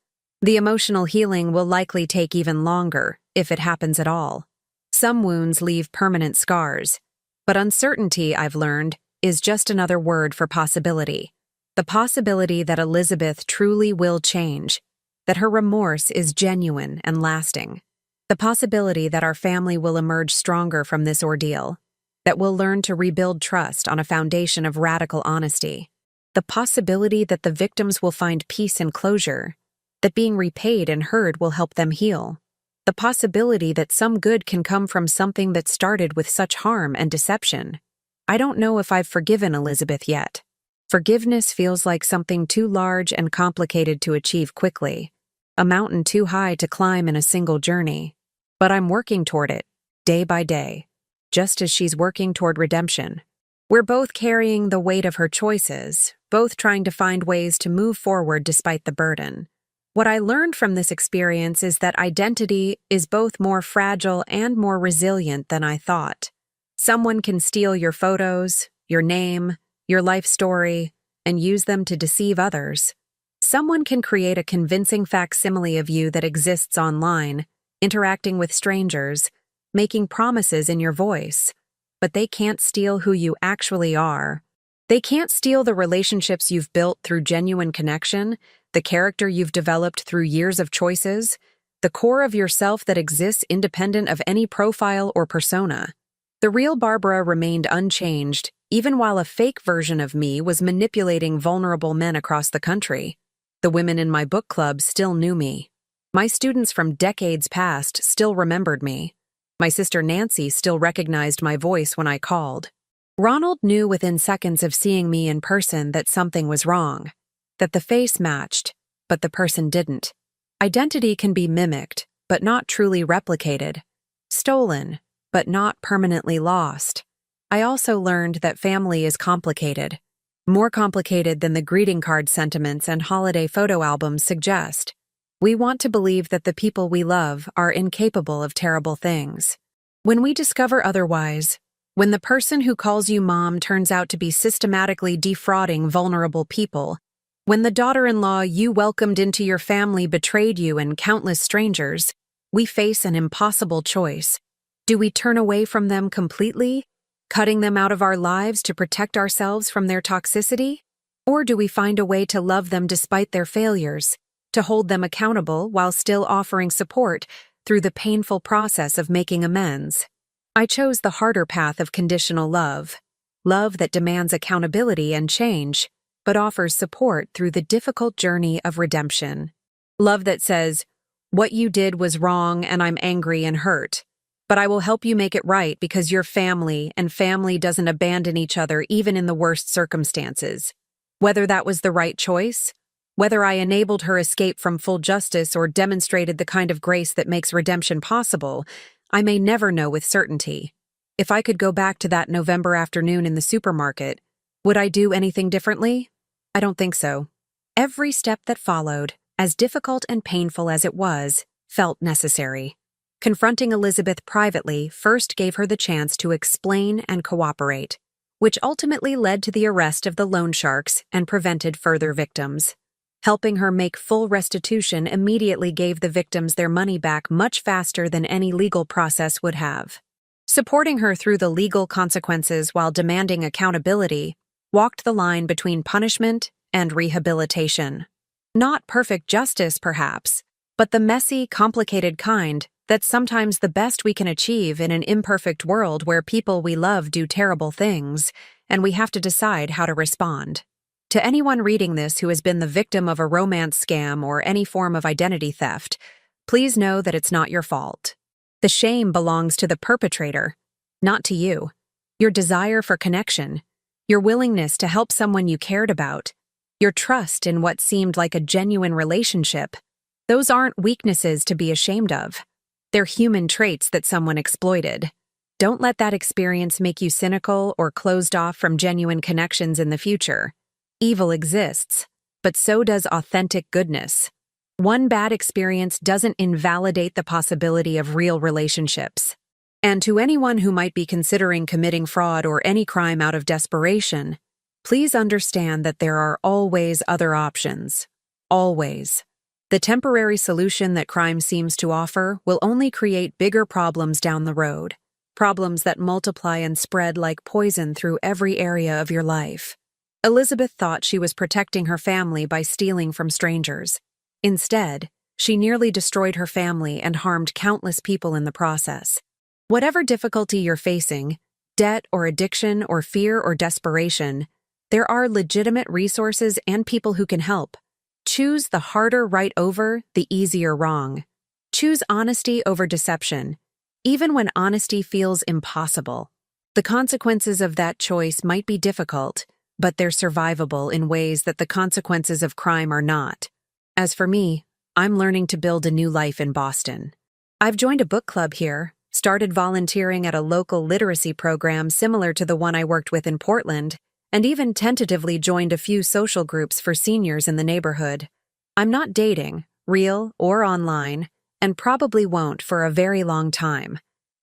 The emotional healing will likely take even longer, if it happens at all. Some wounds leave permanent scars, but uncertainty, I've learned, is just another word for possibility. The possibility that Elizabeth truly will change, that her remorse is genuine and lasting. The possibility that our family will emerge stronger from this ordeal, that we'll learn to rebuild trust on a foundation of radical honesty. The possibility that the victims will find peace and closure, that being repaid and heard will help them heal. The possibility that some good can come from something that started with such harm and deception. I don't know if I've forgiven Elizabeth yet. Forgiveness feels like something too large and complicated to achieve quickly, a mountain too high to climb in a single journey. But I'm working toward it, day by day, just as she's working toward redemption. We're both carrying the weight of her choices, both trying to find ways to move forward despite the burden. What I learned from this experience is that identity is both more fragile and more resilient than I thought. Someone can steal your photos, your name, your life story, and use them to deceive others. Someone can create a convincing facsimile of you that exists online, interacting with strangers, making promises in your voice, but they can't steal who you actually are. They can't steal the relationships you've built through genuine connection, the character you've developed through years of choices, the core of yourself that exists independent of any profile or persona. The real Barbara remained unchanged, even while a fake version of me was manipulating vulnerable men across the country. The women in my book club still knew me. My students from decades past still remembered me. My sister Nancy still recognized my voice when I called. Ronald knew within seconds of seeing me in person that something was wrong, that the face matched, but the person didn't. Identity can be mimicked, but not truly replicated. Stolen, but not permanently lost. I also learned that family is complicated. More complicated than the greeting card sentiments and holiday photo albums suggest. We want to believe that the people we love are incapable of terrible things. When we discover otherwise, when the person who calls you mom turns out to be systematically defrauding vulnerable people, when the daughter-in-law you welcomed into your family betrayed you and countless strangers, we face an impossible choice. Do we turn away from them completely, cutting them out of our lives to protect ourselves from their toxicity? Or do we find a way to love them despite their failures, to hold them accountable while still offering support through the painful process of making amends? I chose the harder path of conditional love, love that demands accountability and change, but offers support through the difficult journey of redemption. Love that says, "What you did was wrong and I'm angry and hurt, but I will help you make it right because you're family and family doesn't abandon each other even in the worst circumstances." Whether that was the right choice, whether I enabled her escape from full justice or demonstrated the kind of grace that makes redemption possible, I may never know with certainty. If I could go back to that November afternoon in the supermarket, would I do anything differently? I don't think so. Every step that followed, as difficult and painful as it was, felt necessary. Confronting Elizabeth privately first gave her the chance to explain and cooperate, which ultimately led to the arrest of the loan sharks and prevented further victims. Helping her make full restitution immediately gave the victims their money back much faster than any legal process would have. Supporting her through the legal consequences while demanding accountability walked the line between punishment and rehabilitation. Not perfect justice, perhaps, but the messy, complicated kind that's sometimes the best we can achieve in an imperfect world where people we love do terrible things, and we have to decide how to respond. To anyone reading this who has been the victim of a romance scam or any form of identity theft, please know that it's not your fault. The shame belongs to the perpetrator, not to you. Your desire for connection, your willingness to help someone you cared about, your trust in what seemed like a genuine relationship, those aren't weaknesses to be ashamed of. They're human traits that someone exploited. Don't let that experience make you cynical or closed off from genuine connections in the future. Evil exists, but so does authentic goodness. One bad experience doesn't invalidate the possibility of real relationships. And to anyone who might be considering committing fraud or any crime out of desperation, please understand that there are always other options. Always. The temporary solution that crime seems to offer will only create bigger problems down the road, problems that multiply and spread like poison through every area of your life. Elizabeth thought she was protecting her family by stealing from strangers. Instead, she nearly destroyed her family and harmed countless people in the process. Whatever difficulty you're facing, debt or addiction or fear or desperation, there are legitimate resources and people who can help. Choose the harder right over the easier wrong. Choose honesty over deception, even when honesty feels impossible. The consequences of that choice might be difficult, but they're survivable in ways that the consequences of crime are not. As for me, I'm learning to build a new life in Boston. I've joined a book club here, started volunteering at a local literacy program similar to the one I worked with in Portland, and even tentatively joined a few social groups for seniors in the neighborhood. I'm not dating, real or online, and probably won't for a very long time.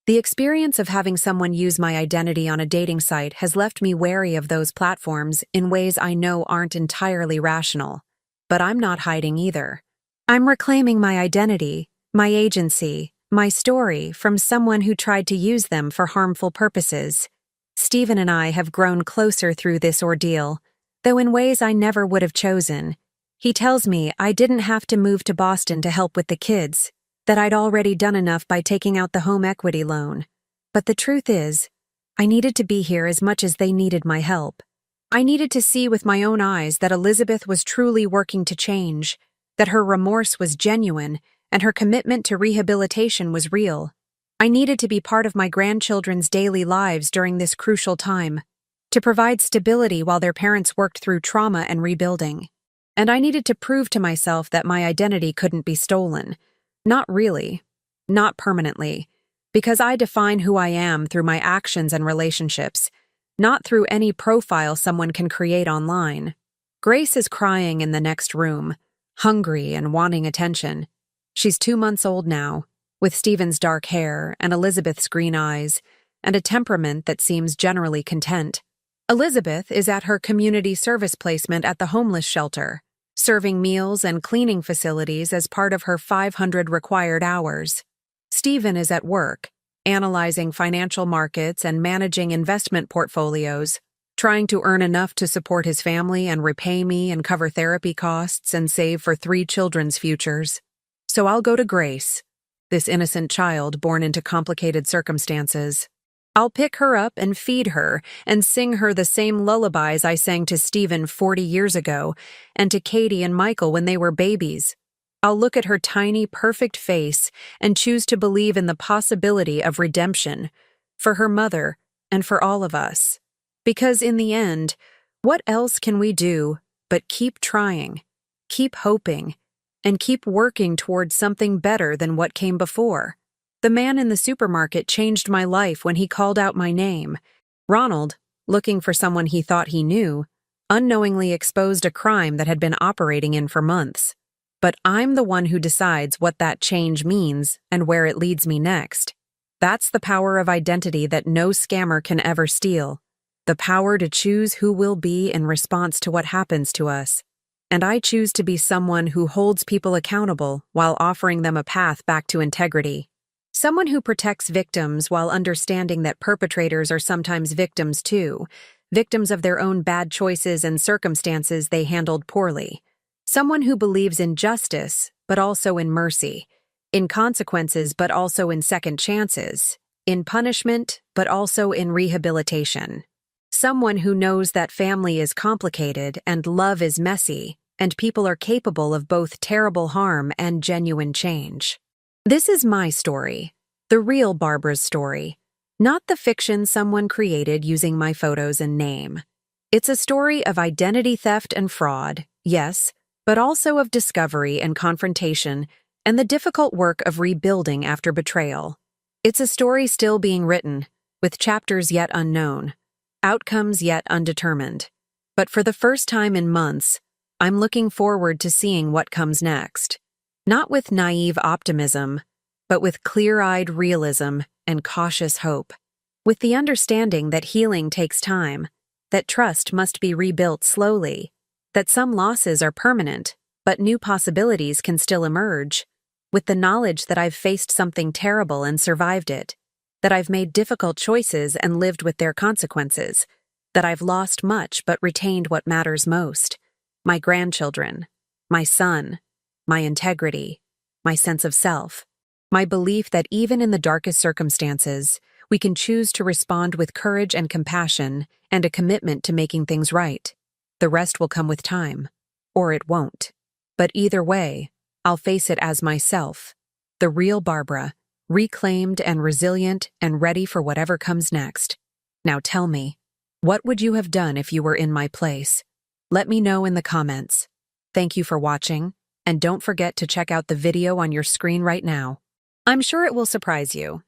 The experience of having someone use my identity on a dating site has left me wary of those platforms in ways I know aren't entirely rational. But I'm not hiding either. I'm reclaiming my identity, my agency, my story from someone who tried to use them for harmful purposes. Stephen and I have grown closer through this ordeal, though in ways I never would have chosen. He tells me I didn't have to move to Boston to help with the kids, that I'd already done enough by taking out the home equity loan. But the truth is, I needed to be here as much as they needed my help. I needed to see with my own eyes that Elizabeth was truly working to change, that her remorse was genuine, and her commitment to rehabilitation was real. I needed to be part of my grandchildren's daily lives during this crucial time, to provide stability while their parents worked through trauma and rebuilding. And I needed to prove to myself that my identity couldn't be stolen. Not really. Not permanently. Because I define who I am through my actions and relationships, not through any profile someone can create online. Grace is crying in the next room, hungry and wanting attention. She's 2 months old now, with Stephen's dark hair and Elizabeth's green eyes, and a temperament that seems generally content. Elizabeth is at her community service placement at the homeless shelter, serving meals and cleaning facilities as part of her 500 required hours. Stephen is at work, analyzing financial markets and managing investment portfolios, trying to earn enough to support his family and repay me and cover therapy costs and save for 3 children's futures. So I'll go to Grace, this innocent child born into complicated circumstances. I'll pick her up and feed her and sing her the same lullabies I sang to Stephen 40 years ago and to Katie and Michael when they were babies. I'll look at her tiny, perfect face and choose to believe in the possibility of redemption for her mother and for all of us. Because in the end, what else can we do but keep trying, keep hoping, and keep working towards something better than what came before? The man in the supermarket changed my life when he called out my name. Ronald, looking for someone he thought he knew, unknowingly exposed a crime that had been operating in for months. But I'm the one who decides what that change means and where it leads me next. That's the power of identity that no scammer can ever steal. The power to choose who we'll be in response to what happens to us. And I choose to be someone who holds people accountable while offering them a path back to integrity. Someone who protects victims while understanding that perpetrators are sometimes victims too, victims of their own bad choices and circumstances they handled poorly. Someone who believes in justice, but also in mercy, in consequences, but also in second chances, in punishment, but also in rehabilitation. Someone who knows that family is complicated and love is messy, and people are capable of both terrible harm and genuine change. This is my story, the real Barbara's story, not the fiction someone created using my photos and name. It's a story of identity theft and fraud, yes, but also of discovery and confrontation and the difficult work of rebuilding after betrayal. It's a story still being written, with chapters yet unknown, outcomes yet undetermined. But for the first time in months, I'm looking forward to seeing what comes next. Not with naive optimism, but with clear-eyed realism and cautious hope. With the understanding that healing takes time, that trust must be rebuilt slowly, that some losses are permanent, But new possibilities can still emerge, with the knowledge that I've faced something terrible and survived it, that I've made difficult choices and lived with their consequences, that I've lost much but retained what matters most: my grandchildren, my son, my integrity, my sense of self, my belief that even in the darkest circumstances, we can choose to respond with courage and compassion and a commitment to making things right. The rest will come with time, or it won't. But either way, I'll face it as myself, the real Barbara, reclaimed and resilient and ready for whatever comes next. Now tell me, what would you have done if you were in my place? Let me know in the comments. Thank you for watching, and don't forget to check out the video on your screen right now. I'm sure it will surprise you.